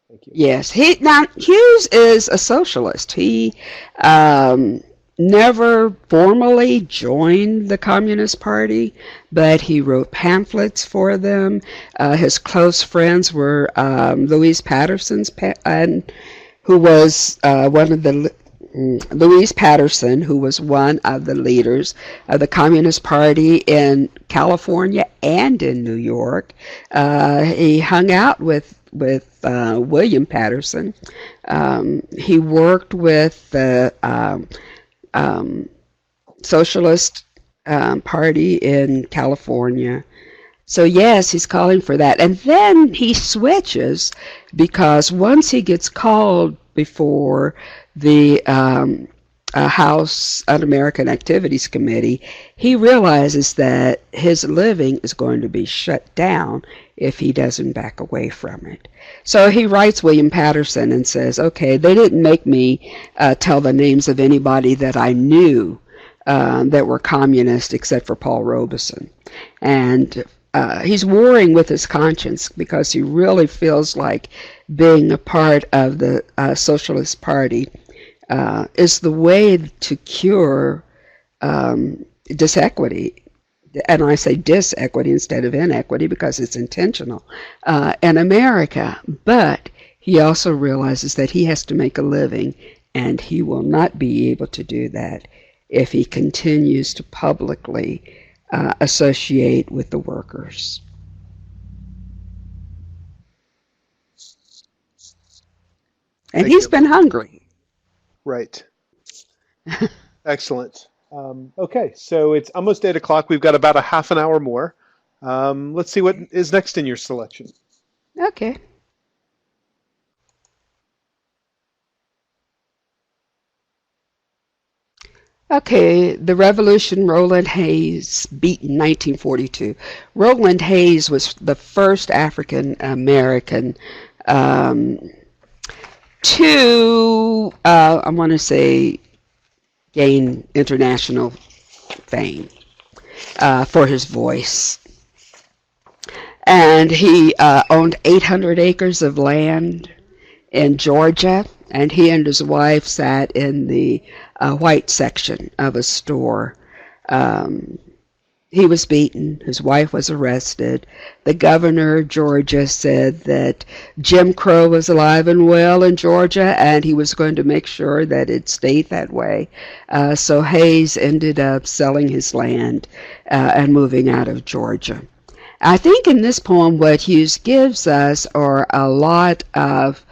Thank you. Yes. Now Hughes is a socialist. He um, never formally joined the Communist Party, but he wrote pamphlets for them. His close friends were Louise Patterson's and who was one of the Louise Patterson, who was one of the leaders of the Communist Party in California and in New York. He hung out with William Patterson. He worked with the Socialist Party in California. So yes, he's calling for that. And then he switches because once he gets called before the House Un-American Activities Committee, he realizes that his living is going to be shut down if he doesn't back away from it. So he writes William Patterson and says, okay, they didn't make me tell the names of anybody that I knew that were communist except for Paul Robeson. And he's warring with his conscience because he really feels like being a part of the Socialist Party is the way to cure disequity. And I say disequity instead of inequity because it's intentional in America. But he also realizes that he has to make a living, and he will not be able to do that if he continues to publicly associate with the workers. And Thank he's you. been hungry. Right. Excellent. Okay, so it's almost 8 o'clock. We've got about a half an hour more. Let's see what is next in your selection. Okay. Okay, the Revolution, Roland Hayes, beaten 1942. Roland Hayes was the first African American um, to, I want to say, gain international fame for his voice. And he owned 800 acres of land in Georgia, and he and his wife sat in the white section of a store. Um, he was beaten. His wife was arrested. The governor of Georgia said that Jim Crow was alive and well in Georgia, and he was going to make sure that it stayed that way. So Hayes ended up selling his land and moving out of Georgia. I think in this poem what Hughes gives us are a lot of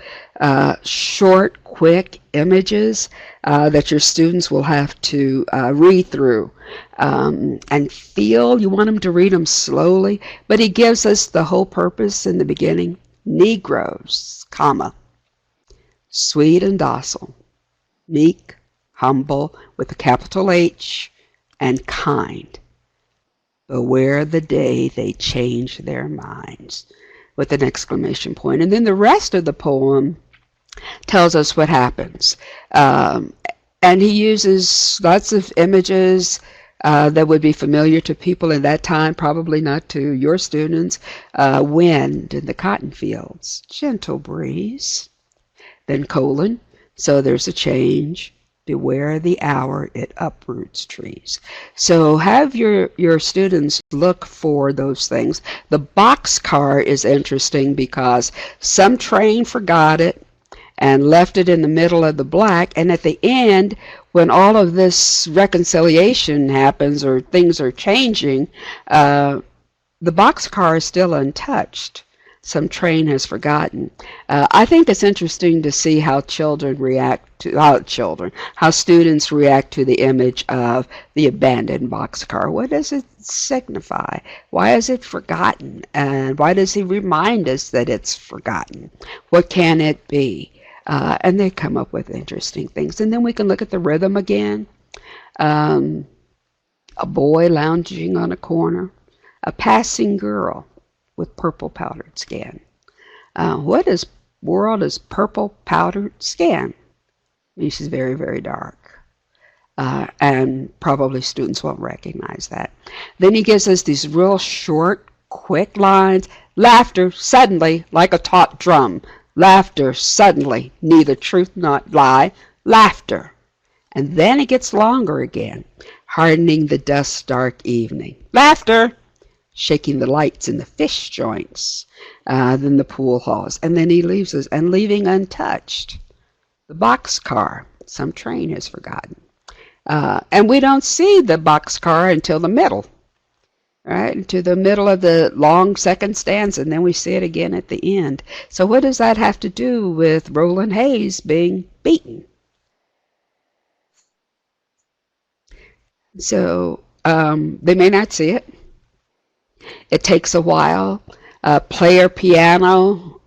short, quick images that your students will have to read through and feel. You want them to read them slowly, but he gives us the whole purpose in the beginning. Negroes, comma, sweet and docile, meek, humble, with a capital H, and kind. Beware the day they change their minds, with an exclamation point. And then the rest of the poem tells us what happens. And he uses lots of images that would be familiar to people in that time, probably not to your students. Wind in the cotton fields, gentle breeze, then colon, so there's a change. Beware the hour it uproots trees. So have your students look for those things. The boxcar is interesting because some train forgot it and left it in the middle of the black, and at the end, when all of this reconciliation happens or things are changing, the boxcar is still untouched. Some train has forgotten. I think it's interesting to see how students react to the image of the abandoned boxcar. What does it signify? Why is it forgotten? And why does he remind us that it's forgotten? What can it be? And they come up with interesting things. And then we can look at the rhythm again. A boy lounging on a corner, a passing girl with purple powdered skin. What is world is purple powdered skin? I mean, she's very, very dark. and probably students won't recognize that. Then he gives us these real short, quick lines. Laughter suddenly like a taut drum. Laughter suddenly, neither truth nor lie. Laughter. And then it gets longer again, hardening the dusk dark evening. Laughter, shaking the lights in the fish joints, then the pool halls. And then he leaves us, and leaving untouched the boxcar some train has forgotten. And we don't see the boxcar until the middle, right? Into the middle of the long second stanza, and then we see it again at the end. So what does that have to do with Roland Hayes being beaten? So they may not see it. It takes a while. Player piano,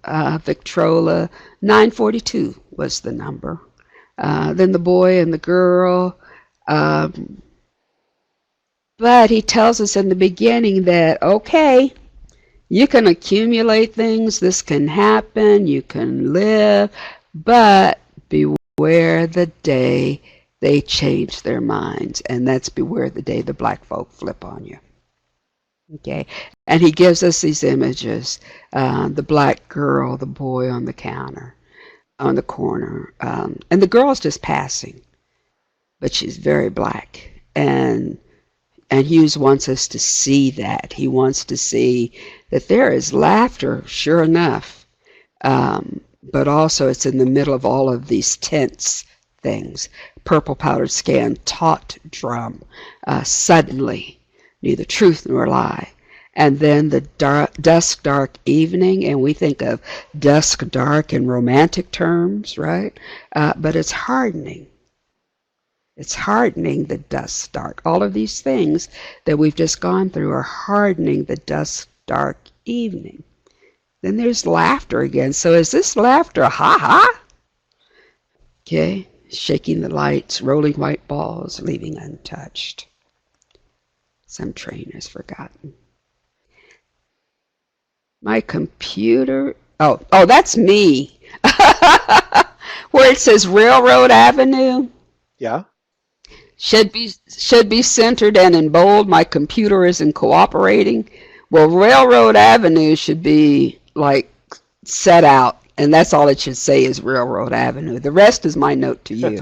Victrola, 942 was the number. Then the boy and the girl. Um, but he tells us in the beginning that, okay, you can accumulate things, this can happen, you can live, but beware the day they change their minds. And that's beware the day the black folk flip on you. Okay, and he gives us these images, the black girl, the boy on the counter, on the corner, and the girl's just passing, but she's very black. And Hughes wants us to see that. He wants to see that there is laughter, sure enough, but also it's in the middle of all of these tense things. Purple powdered skin, taut drum, suddenly, neither truth nor lie. And then the dusk dark evening, and we think of dusk dark in romantic terms, right? But it's hardening. It's hardening the dusk dark. All of these things that we've just gone through are hardening the dusk dark evening. Then there's laughter again. So is this laughter ha ha? Okay, shaking the lights, rolling white balls, leaving untouched. Some train is forgotten. My computer. Oh, that's me. Where it says Railroad Avenue. Yeah. Should be centered and in bold. My computer isn't cooperating. Well, Railroad Avenue should be like set out, and that's all it should say is Railroad Avenue. The rest is my note to you.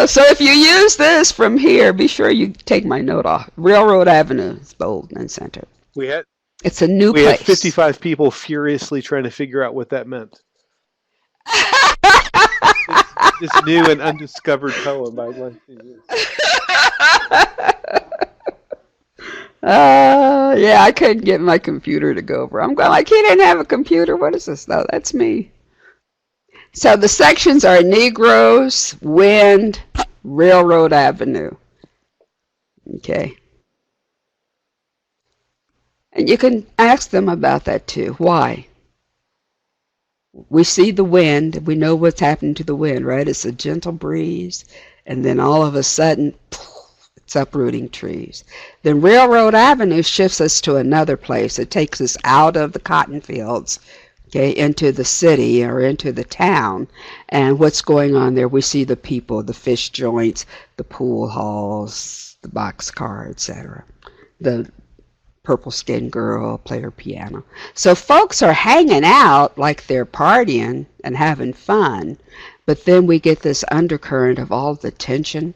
So if you use this from here, be sure you take my note off. Railroad Avenue is bold and centered. We had It's a new we had place. 55 people furiously trying to figure out what that meant. This new and undiscovered poem by Langston Hughes. Yeah, I couldn't get my computer to go over. I'm going like, he didn't have a computer. What is this? No, that's me. So the sections are Negroes, Wind, Railroad Avenue. Okay. And you can ask them about that too. Why? We see the wind. We know what's happened to the wind, right? It's a gentle breeze. And then all of a sudden, it's uprooting trees. Then Railroad Avenue shifts us to another place. It takes us out of the cotton fields, okay, into the city or into the town. And what's going on there? We see the people, the fish joints, the pool halls, the boxcar, etc. The purple skinned girl play her piano. So folks are hanging out like they're partying and having fun, but then we get this undercurrent of all the tension,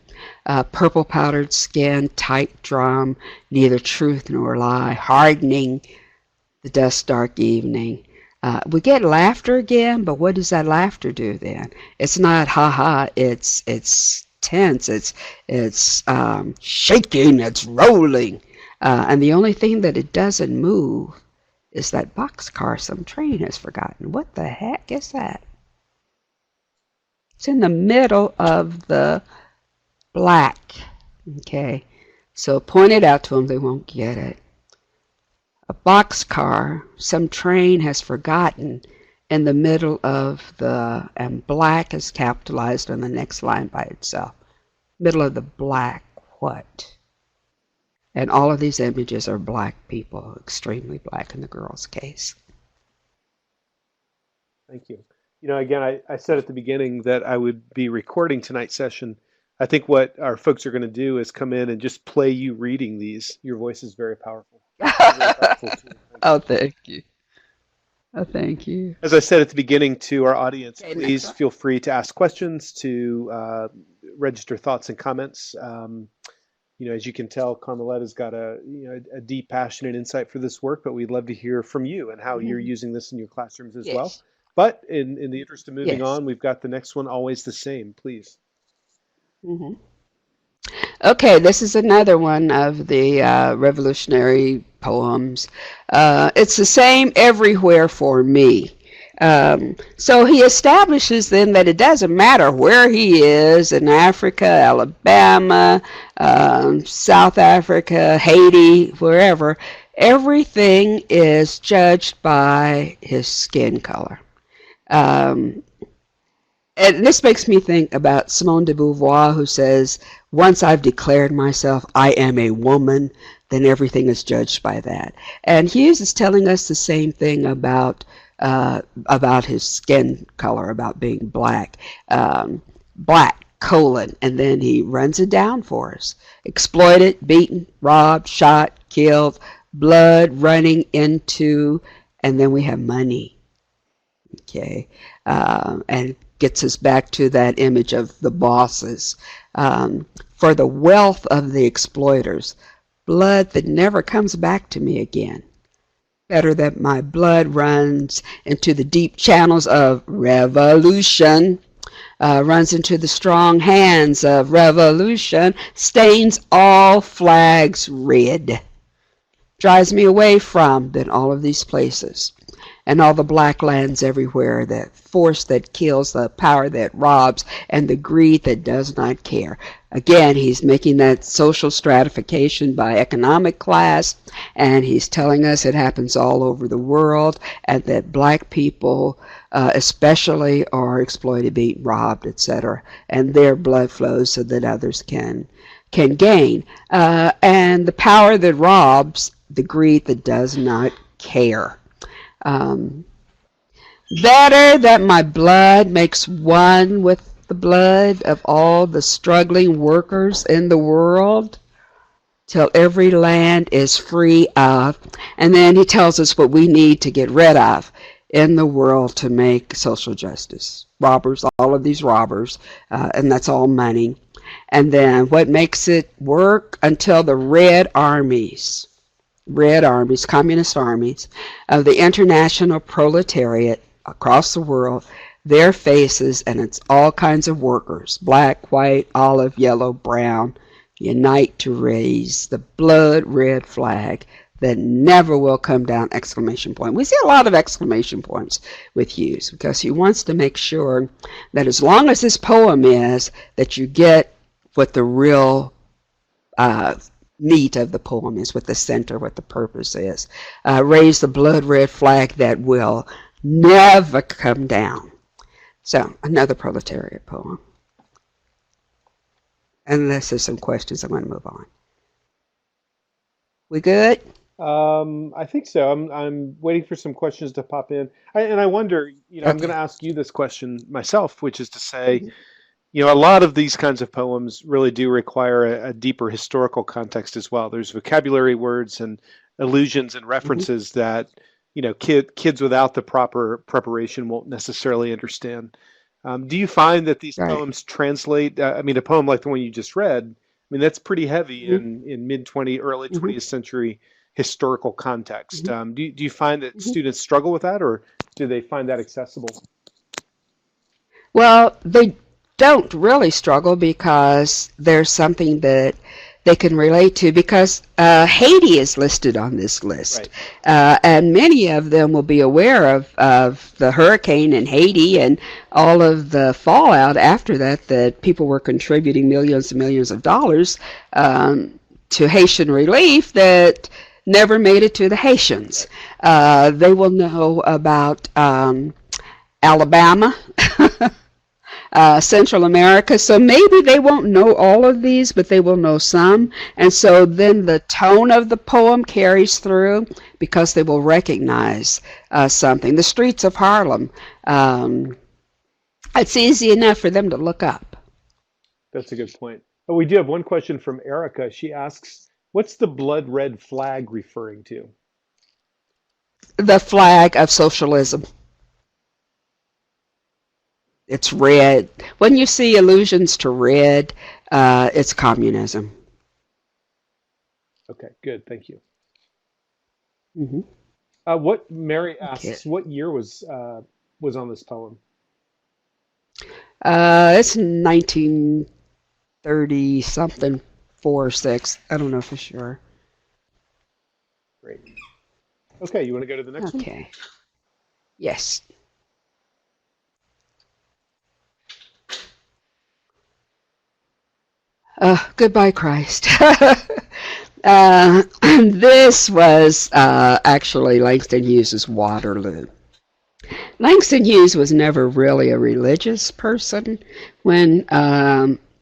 purple powdered skin, tight drum, neither truth nor lie, hardening the dusk dark evening. We get laughter again, but what does that laughter do then? It's not ha ha, it's tense, it's shaking, it's rolling. And the only thing that it doesn't move is that boxcar some train has forgotten. What the heck is that? It's in the middle of the black. Okay, so point it out to them, they won't get it. A boxcar some train has forgotten in the middle of the, and black is capitalized on the next line by itself. Middle of the black what? And all of these images are black people, extremely black in the girl's case. Thank you. Again, I said at the beginning that I would be recording tonight's session. I think what our folks are going to do is come in and just play you reading these. Your voice is very powerful. It's a very powerful tool. Thank you. Oh, thank you. Oh, thank you. As I said at the beginning to our audience, Okay, next please one. feel free to ask questions, to register thoughts and comments. As you can tell, Carmeletta's got a deep passion and insight for this work, but we'd love to hear from you and how you're Mhm. using this in your classrooms as well. Yes, But in the interest of moving yes. on, we've got the next one always the same, please. Hmm. Okay, this is another one of the revolutionary poems. It's the same everywhere for me. So he establishes then that it doesn't matter where he is in Africa, Alabama, South Africa, Haiti, wherever, everything is judged by his skin color. Um, and this makes me think about Simone de Beauvoir, who says, once I've declared myself, I am a woman, then everything is judged by that. And Hughes is telling us the same thing about his skin color, about being black. Black, colon, and then he runs it down for us. Exploited, beaten, robbed, shot, killed, blood running into, and then we have money. Okay, and gets us back to that image of the bosses. For the wealth of the exploiters, blood that never comes back to me again. Better that my blood runs into the deep channels of revolution, runs into the strong hands of revolution, stains all flags red, drives me away from than all of these places and all the black lands everywhere, that force that kills, the power that robs, and the greed that does not care. Again, he's making that social stratification by economic class, and he's telling us it happens all over the world, and that black people especially are exploited, being robbed, etc., and their blood flows so that others can gain. And the power that robs, the greed that does not care. Um, Better that my blood makes one with the blood of all the struggling workers in the world till every land is free of. And then he tells us what we need to get rid of in the world to make social justice. Robbers, all of these robbers, and that's all money. And then what makes it work until the red armies, communist armies of the international proletariat across the world, their faces, and it's all kinds of workers, black, white, olive, yellow, brown, unite to raise the blood red flag that never will come down, exclamation point. We see a lot of exclamation points with Hughes because he wants to make sure that as long as this poem is, that you get what the real meat of the poem is, what the center, what the purpose is. Raise the blood red flag that will never come down. So, another proletariat poem. Unless there's some questions, I'm going to move on. We good? I think so. I'm waiting for some questions to pop in. And I wonder, I'm going to Okay. ask you this question myself, which is to say, Mhm. a lot of these kinds of poems really do require a deeper historical context as well. There's vocabulary words and allusions and Mhm. references that, kids without the proper preparation won't necessarily understand. Do you find that these Right. poems translate? A poem like the one you just read, that's pretty heavy Mhm. in mid 20, early Mhm. 20th century historical context. Mhm. Do you find that Mhm. students struggle with that, or do they find that accessible? Well, they don't really struggle because there's something that they can relate to because Haiti is listed on this list. Right. And many of them will be aware of the hurricane in Haiti and all of the fallout after that, that people were contributing millions and millions of dollars to Haitian relief that never made it to the Haitians. Right. They will know about Alabama, Central America. So maybe they won't know all of these, but they will know some. And so then the tone of the poem carries through because they will recognize something. The streets of Harlem. It's easy enough for them to look up. That's a good point. Oh, we do have one question from Erica. She asks, what's the blood red flag referring to? The flag of socialism. It's red. When you see allusions to red, it's communism. Okay, good. Thank you. Hmm. What Mary Okay. asks, what year was on this poem? It's 1930 something, 4 or 6. I don't know for sure. Great. Okay, you want to go to the next one? Okay. Yes. Goodbye, Christ. This was actually Langston Hughes's Waterloo. Langston Hughes was never really a religious person. When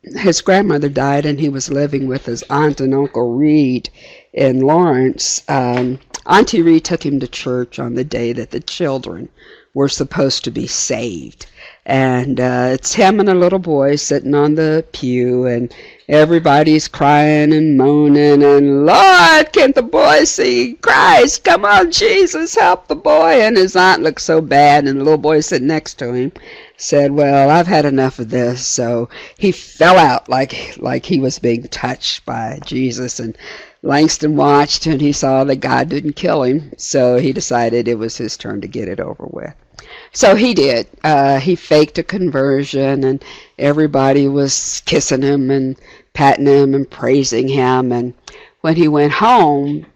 his grandmother died and he was living with his aunt and Uncle Reed in Laurence, Auntie Reed took him to church on the day that the children were supposed to be saved. And it's him and a little boy sitting on the pew, and everybody's crying and moaning, and Lord, can't the boy see Christ? Come on, Jesus, help the boy. And his aunt looked so bad, and the little boy sitting next to him said, well, I've had enough of this. So he fell out like he was being touched by Jesus. And Langston watched, and he saw that God didn't kill him, so he decided it was his turn to get it over with. So he did. He faked a conversion, and everybody was kissing him and patting him and praising him. And when he went home,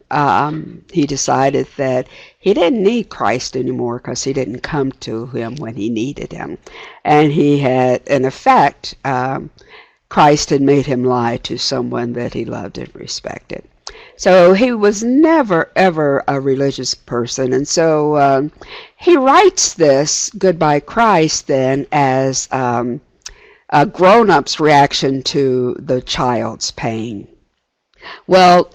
he decided that he didn't need Christ anymore because he didn't come to him when he needed him. And he had, in effect, Christ had made him lie to someone that he loved and respected. So he was never, ever a religious person. And so he writes this Goodbye Christ then as a grown-up's reaction to the child's pain. Well,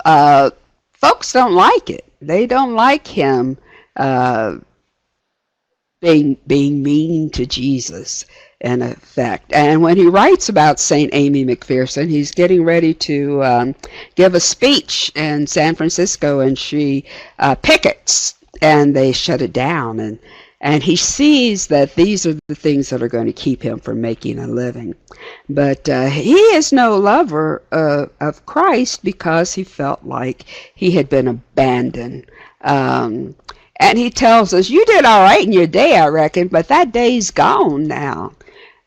folks don't like it. They don't like him uh, being mean to Jesus, in effect. And when he writes about St. Amy McPherson, he's getting ready to give a speech in San Francisco, and she pickets, and they shut it down. And he sees that these are the things that are going to keep him from making a living. But he is no lover of Christ because he felt like he had been abandoned. And he tells us, you did all right in your day, I reckon, but that day's gone now.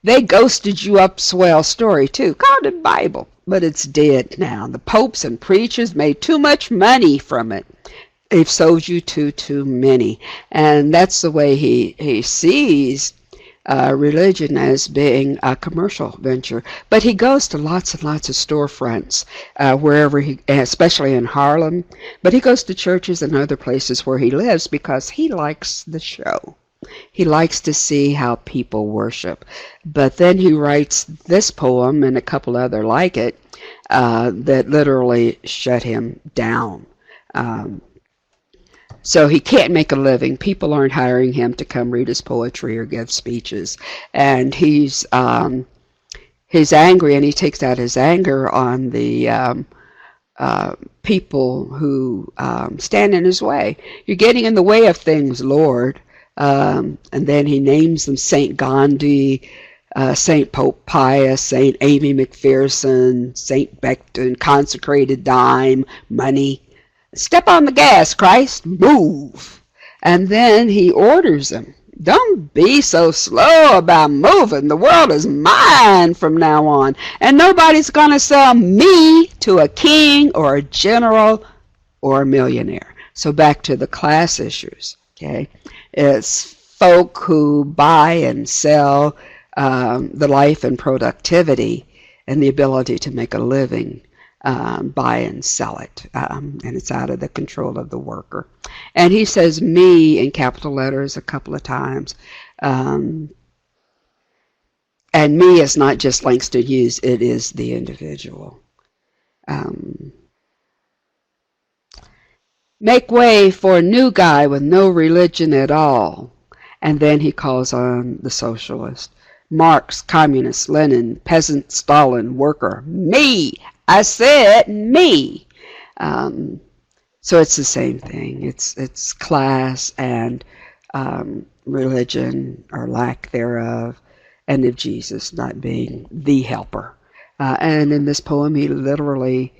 They ghosted you up swell story, too. Called it Bible, but it's dead now. The popes and preachers made too much money from it. They've sold you to too many. And that's the way he sees religion as being a commercial venture. But he goes to lots and lots of storefronts wherever he, especially in Harlem. But he goes to churches and other places where he lives because he likes the show. He likes to see how people worship. But then he writes this poem and a couple other like it that literally shut him down. So he can't make a living. People aren't hiring him to come read his poetry or give speeches. And he's angry, and he takes out his anger on the people who stand in his way. You're getting in the way of things, Lord. And then he names them St. Gandhi, St. Pope Pius, St. Amy McPherson, St. Becton, consecrated dime, money. Step on the gas, Christ, move. And then he orders them. Don't be so slow about moving. The world is mine from now on. And nobody's going to sell me to a king or a general or a millionaire. So back to the class issues, okay? It's folk who buy and sell the life and productivity and the ability to make a living. Buy and sell it, and it's out of the control of the worker. And he says me in capital letters a couple of times. And me is not just Langston Hughes, it is the individual. Make way for a new guy with no religion at all. And then he calls on the socialist. Marx, communist, Lenin, peasant, Stalin, worker, me. I said me. Um, so it's the same thing. It's class and religion or lack thereof, and of Jesus not being the helper. And in this poem, he literally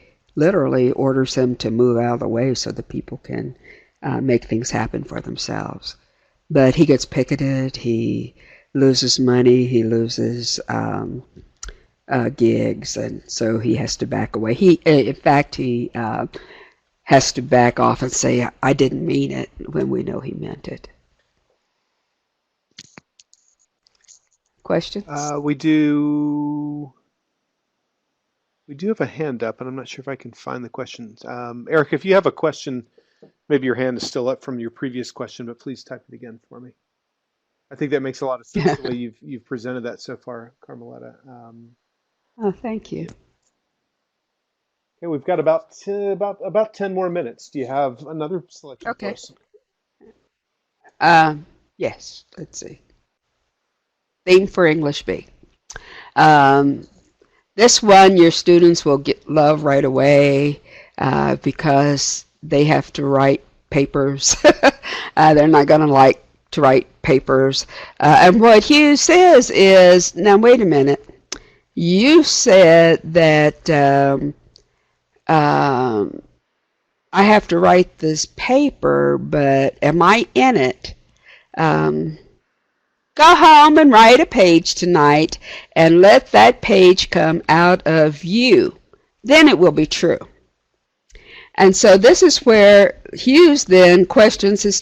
orders them to move out of the way so that people can make things happen for themselves. But he gets picketed. He loses money. He loses gigs, and so he has to back away. In fact, he has to back off and say, "I didn't mean it," when we know he meant it. Questions? We do have a hand up, and I'm not sure if I can find the questions. Eric, if you have a question, maybe your hand is still up from your previous question, but please type it again for me. I think that makes a lot of sense the way you've presented that so far, Carmeletta. Oh, thank you. Okay, we've got about 10 more minutes. Do you have another selection for Okay. us? Yes. Let's see. Theme for English B. Um, this one your students will love right away because they have to write papers. They're not going to like to write papers. And what Hughes says is, now wait a minute. You said that I have to write this paper, but am I in it? Go home and write a page tonight and let that page come out of you. Then it will be true. And so this is where Hughes then questions his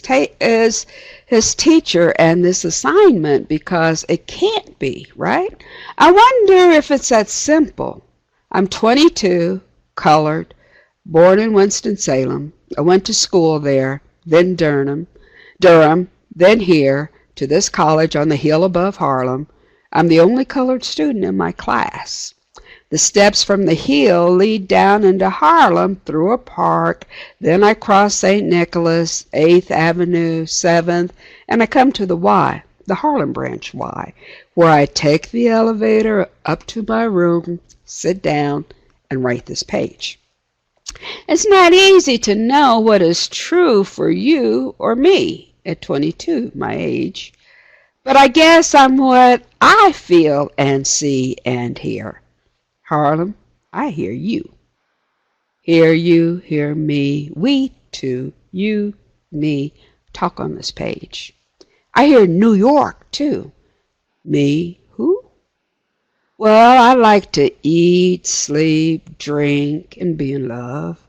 teacher and this assignment, because it can't be, right? I wonder if it's that simple. I'm 22, colored, born in Winston-Salem. I went to school there, then Durham, then here, to this college on the hill above Harlem. I'm the only colored student in my class. The steps from the hill lead down into Harlem through a park. Then I cross St. Nicholas, 8th Avenue, 7th, and I come to the Y, the Harlem branch Y, where I take the elevator up to my room, sit down, and write this page. It's not easy to know what is true for you or me at 22, my age. But I guess I'm what I feel and see and hear. Harlem, I hear you. Hear you, hear me, we two, you, me, talk on this page. I hear New York, too. Me, who? Well, I like to eat, sleep, drink, and be in love.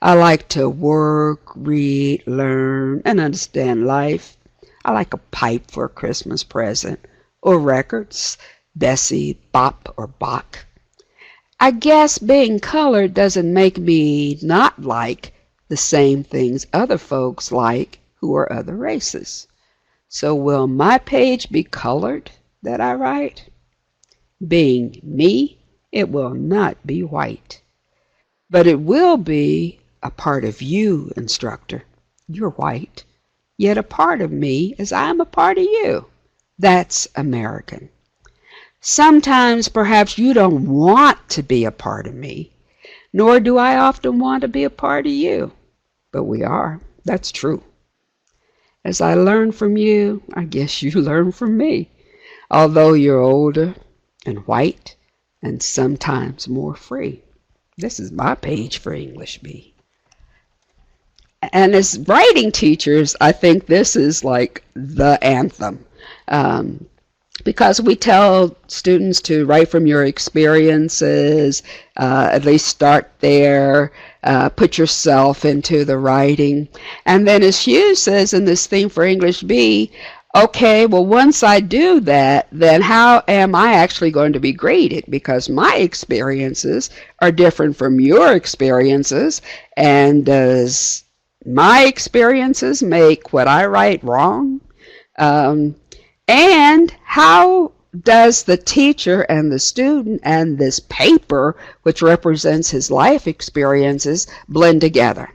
I like to work, read, learn, and understand life. I like a pipe for a Christmas present, or records, Bessie, Bop, or Bach. I guess being colored doesn't make me not like the same things other folks like who are other races. So will my page be colored that I write? Being me, it will not be white. But it will be a part of you, instructor. You're white, yet a part of me as I am a part of you. That's American. Sometimes perhaps you don't want to be a part of me, nor do I often want to be a part of you. But we are. That's true. As I learn from you, I guess you learn from me, although you're older and white and sometimes more free. This is my page for English B. And as writing teachers, I think this is like the anthem. Because we tell students to write from your experiences, at least start there, put yourself into the writing. And then as Hughes says in this theme for English B, okay, well, once I do that, then how am I actually going to be graded? Because my experiences are different from your experiences, and does my experiences make what I write wrong? And how does the teacher and the student and this paper, which represents his life experiences, blend together?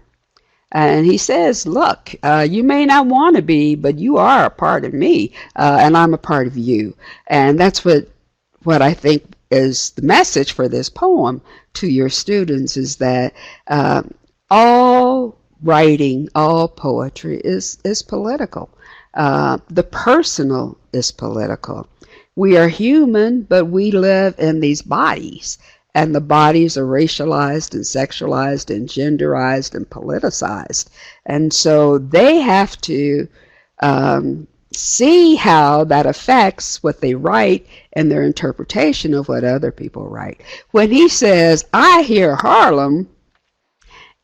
And he says, look, you may not want to be, but you are a part of me, and I'm a part of you. And that's what I think is the message for this poem to your students, is that all writing, all poetry is political. The personal is political. We are human, but we live in these bodies, and the bodies are racialized and sexualized and genderized and politicized. And so they have to see how that affects what they write and their interpretation of what other people write. When he says, I hear Harlem,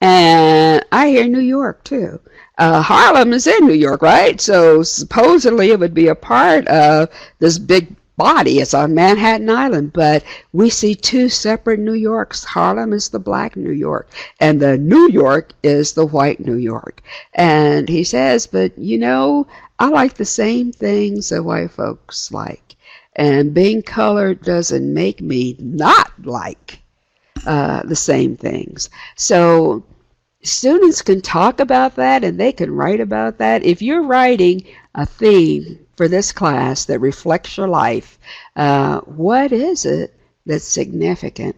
and I hear New York too. Harlem is in New York, right? So supposedly it would be a part of this big body. It's on Manhattan Island, but we see two separate New Yorks. Harlem is the black New York, and the New York is the white New York. And he says, but you know, I like the same things that white folks like. And being colored doesn't make me not like the same things. So students can talk about that and they can write about that. If you're writing a theme for this class that reflects your life, what is it that's significant?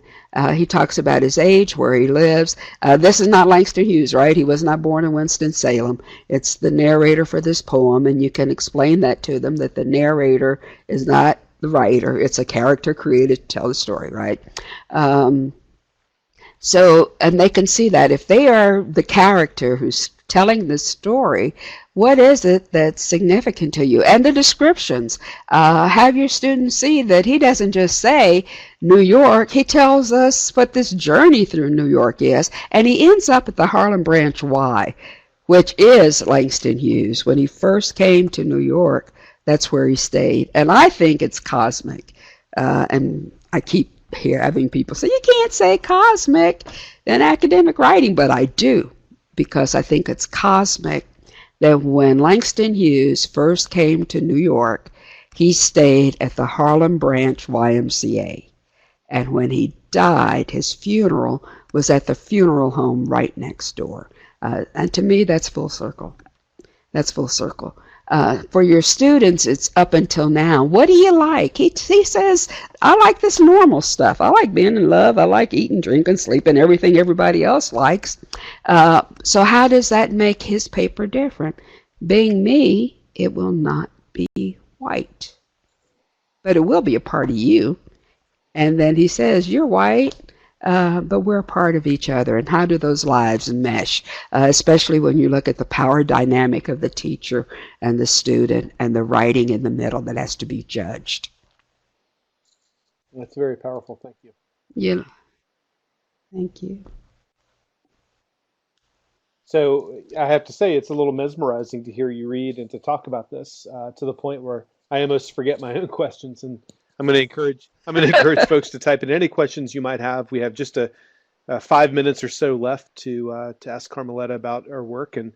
He talks about his age, where he lives. This is not Langston Hughes, right? He was not born in Winston-Salem. It's the narrator for this poem, and you can explain that to them, that the narrator is not the writer. It's a character created to tell the story, right? So, and they can see that if they are the character who's telling the story, what is it that's significant to you? And the descriptions. Have your students see that he doesn't just say New York, he tells us what this journey through New York is, and he ends up at the Harlem Branch Y, which is Langston Hughes. When he first came to New York, that's where he stayed. And I think it's cosmic. And I keep having people say, you can't say cosmic in academic writing, but I do, because I think it's cosmic that when Langston Hughes first came to New York, he stayed at the Harlem Branch YMCA. And when he died, his funeral was at the funeral home right next door. And to me, that's full circle. That's full circle. For your students, it's up until now. What do you like? He says, I like this normal stuff. I like being in love. I like eating, drinking, sleeping, everything everybody else likes. So how does that make his paper different? Being me, it will not be white. But it will be a part of you. And then he says, you're white, but we're a part of each other. And how do those lives mesh? Especially when you look at the power dynamic of the teacher and the student and the writing in the middle that has to be judged. That's very powerful. Thank you. Yeah. Thank you. So I have to say, it's a little mesmerizing to hear you read and to talk about this, to the point where I almost forget my own questions. And I'm going to encourage folks to type in any questions you might have. We have just a 5 minutes or so left to ask Carmeletta about her work. And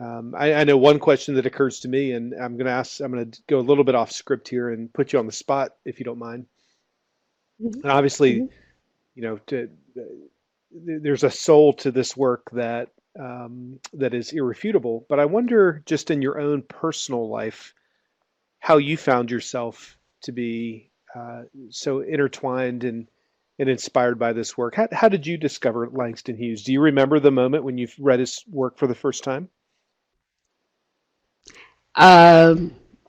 I know one question that occurs to me, and I'm going to go a little bit off script here and put you on the spot, if you don't mind. Mm-hmm. And obviously, Mm-hmm. you know, there's a soul to this work that is irrefutable. But I wonder, just in your own personal life, how you found yourself to be so intertwined and inspired by this work. How did you discover Langston Hughes? Do you remember the moment when you read his work for the first time?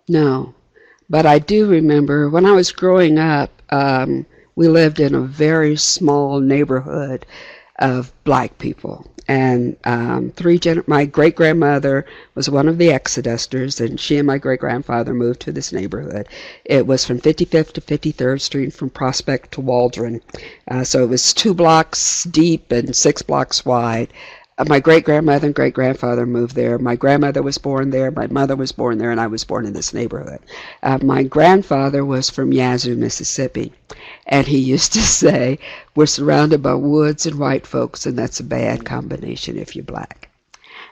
No, but I do remember when I was growing up, we lived in a very small neighborhood of black people. And my great-grandmother was one of the exodusters, and she and my great-grandfather moved to this neighborhood. It was from 55th to 53rd Street, from Prospect to Waldron. So it was 2 blocks deep and 6 blocks wide. My great-grandmother and great-grandfather moved there. My grandmother was born there, my mother was born there, and I was born in this neighborhood. My grandfather was from Yazoo, Mississippi, and he used to say, we're surrounded by woods and white folks, and that's a bad combination if you're black.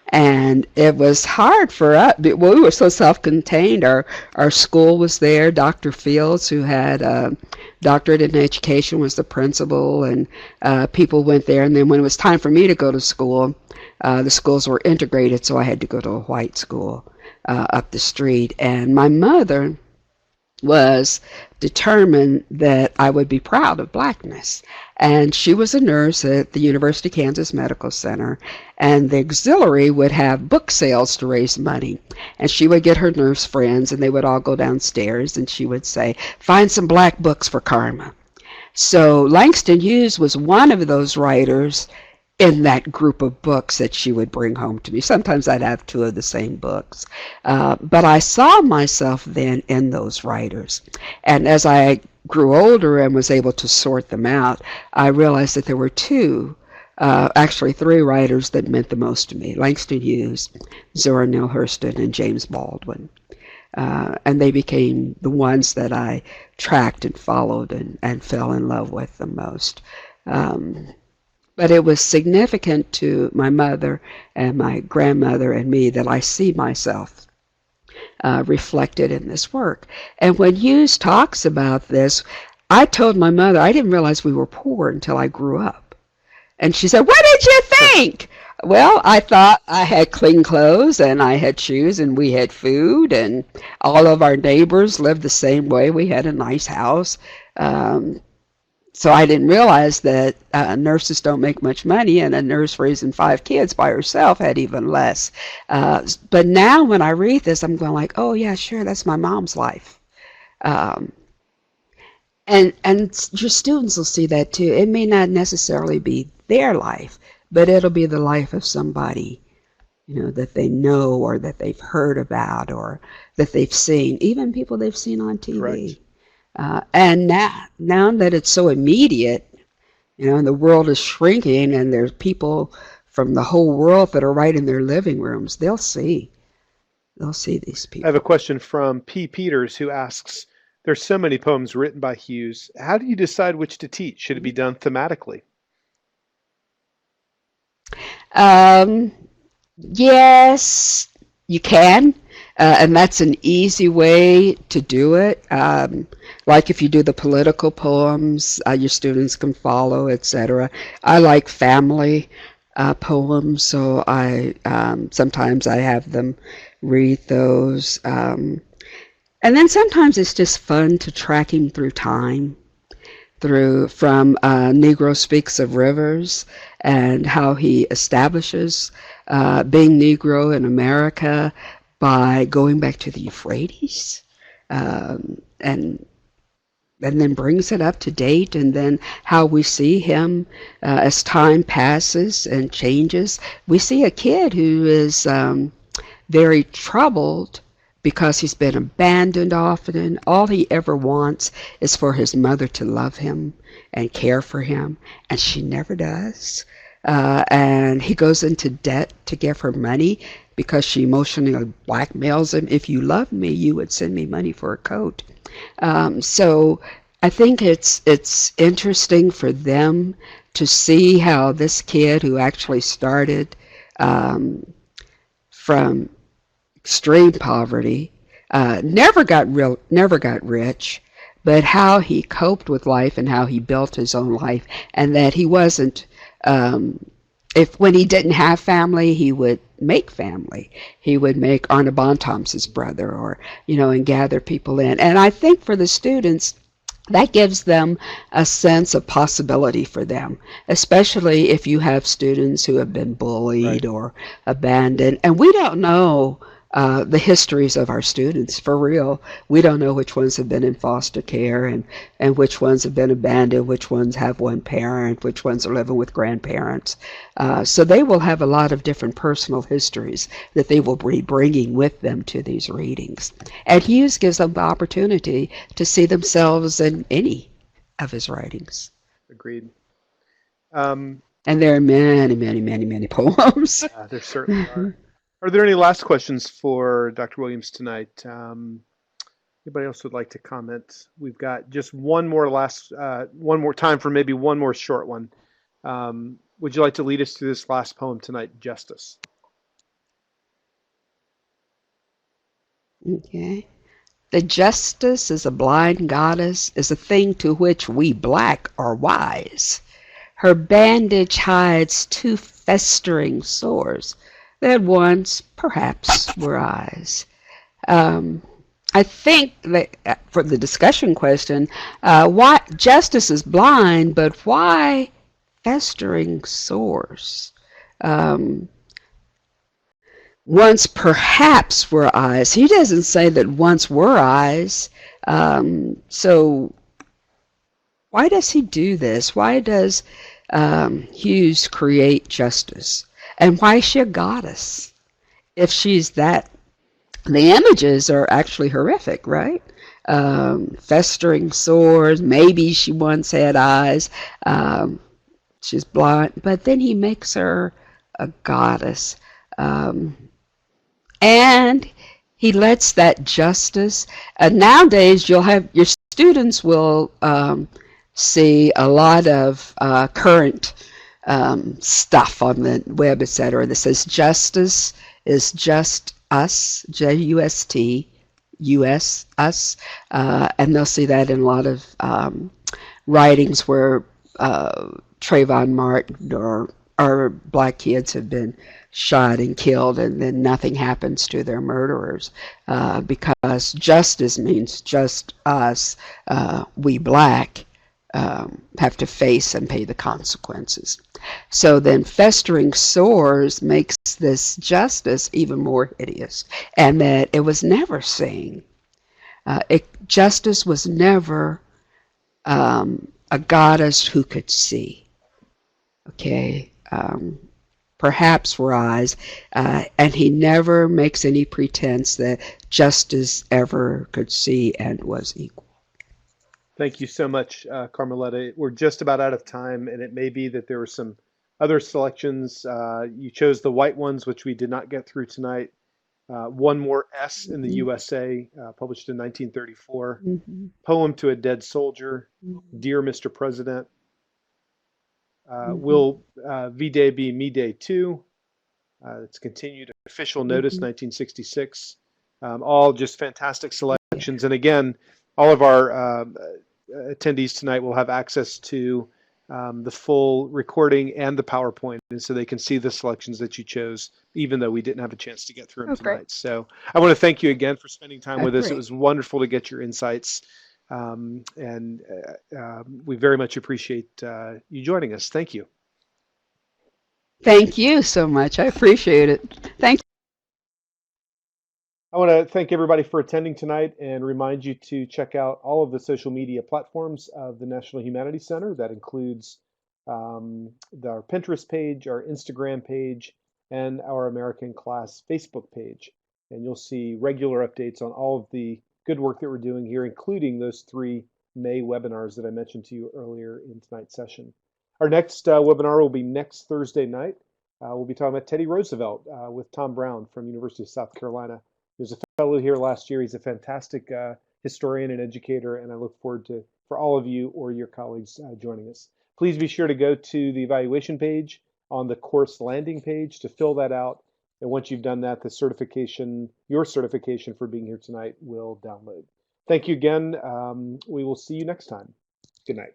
And it was hard for us. We were so self-contained. Our school was there. Dr. Fields, who had a doctorate in education, was the principal, and people went there. And then when it was time for me to go to school, The schools were integrated, so I had to go to a white school up the street. And my mother was determined that I would be proud of blackness. And she was a nurse at the University of Kansas Medical Center, and the auxiliary would have book sales to raise money. And she would get her nurse friends, and they would all go downstairs, and she would say, find some black books for Karma. So Langston Hughes was one of those writers in that group of books that she would bring home to me. Sometimes I'd have two of the same books. But I saw myself then in those writers. And as I grew older and was able to sort them out, I realized that there were actually three writers that meant the most to me: Langston Hughes, Zora Neale Hurston, and James Baldwin. And they became the ones that I tracked and followed and fell in love with the most. But it was significant to my mother and my grandmother and me that I see myself reflected in this work. And when Hughes talks about this, I told my mother I didn't realize we were poor until I grew up. And she said, what did you think? Well, I thought I had clean clothes and I had shoes and we had food and all of our neighbors lived the same way. We had a nice house. So I didn't realize that nurses don't make much money, and a nurse raising 5 kids by herself had even less. But now when I read this, I'm going like, oh yeah, sure, that's my mom's life. And your students will see that too. It may not necessarily be their life, but it'll be the life of somebody, that they know or that they've heard about or that they've seen, even people they've seen on TV. Correct. And now that it's so immediate, and the world is shrinking and there's people from the whole world that are right in their living rooms, they'll see these I have people. a question from P. Peters, who asks, there's so many poems written by Hughes. How do you decide which to teach? Should it be done thematically? Um, yes, you can. And that's an easy way to do it. Like if you do the political poems, your students can follow, etc. I like family poems, so I sometimes I have them read those. And then sometimes it's just fun to track him through time, from Negro Speaks of Rivers and how he establishes being Negro in America by going back to the Euphrates, and then brings it up to date, and then how we see him as time passes and changes. We see a kid who is very troubled because he's been abandoned often. All he ever wants is for his mother to love him and care for him, and she never does. And he goes into debt to give her money because she emotionally blackmails him. If you love me, you would send me money for a coat. So I think it's interesting for them to see how this kid who actually started from extreme poverty, never got rich, but how he coped with life and how he built his own life, and that he wasn't. If when he didn't have family, he would make family. He would make Arna Bontemps his brother, or and gather people in. And I think for the students, that gives them a sense of possibility for them, especially if you have students who have been bullied Right. or abandoned. And we don't know the histories of our students, for real. We don't know which ones have been in foster care and which ones have been abandoned, which ones have one parent, which ones are living with grandparents. So they will have a lot of different personal histories that they will be bringing with them to these readings. And Hughes gives them the opportunity to see themselves in any of his writings. Agreed. Um, And there are many, many, many, many poems. there certainly are. Are there any last questions for Dr. Williams tonight? Anybody else would like to comment? We've got just one more time for maybe one more short one. Would you like to lead us to this last poem tonight, Justice? Okay. The justice is a blind goddess, is a thing to which we black are wise. Her bandage hides 2 festering sores that once perhaps were eyes. Um, I think that for the discussion question, why justice is blind, but why festering sores? Um, Once perhaps were eyes. He doesn't say that once were eyes. So why does he do this? Why does Hughes create justice? And why is she a goddess? If she's that, the images are actually horrific, right? Festering sores. Maybe she once had eyes. She's blind, but then he makes her a goddess. Um, and he lets that justice. Nowadays, you'll have your students will see a lot of current stuff on the web, etc. that says justice is just us, Just, US, us, and they'll see that in a lot of writings where Trayvon Martin or black kids have been shot and killed, and then nothing happens to their murderers because justice means just us, we black, have to face and pay the consequences. So then festering sores makes this justice even more hideous, and that it was never seen. Justice was never a goddess who could see. Okay. Perhaps were eyes, and he never makes any pretense that justice ever could see and was equal. Thank you so much, Carmeletta. We're just about out of time, and it may be that there were some other selections. You chose the white ones, which we did not get through tonight. One More S in the Mm-hmm. USA, published in 1934. Mm-hmm. Poem to a Dead Soldier, Mm-hmm. Dear Mr. President. Mm-hmm. Will V-Day be Me Day 2? It's continued official notice, Mm-hmm. 1966. All just fantastic selections. And again, all of our attendees tonight will have access to the full recording and the PowerPoint, and so they can see the selections that you chose, even though we didn't have a chance to get through them Oh, great. tonight. So I want to thank you again for spending time Oh, with us. It great. was wonderful to get your insights, and we very much appreciate you joining us. Thank you. Thank you so much. I appreciate it. Thank I want to thank everybody for attending tonight and remind you to check out all of the social media platforms of the National Humanities Center. That includes our Pinterest page, our Instagram page, and our American Class Facebook page. And you'll see regular updates on all of the good work that we're doing here, including those 3 May webinars that I mentioned to you earlier in tonight's session. Our next webinar will be next Thursday night. We'll be talking about Teddy Roosevelt with Tom Brown from University of South Carolina. There's a fellow here last year. He's a fantastic historian and educator, and I look forward to for all of you or your colleagues joining us. Please be sure to go to the evaluation page on the course landing page to fill that out. And once you've done that, the certification, your certification for being here tonight will download. Thank you again. We will see you next time. Good night.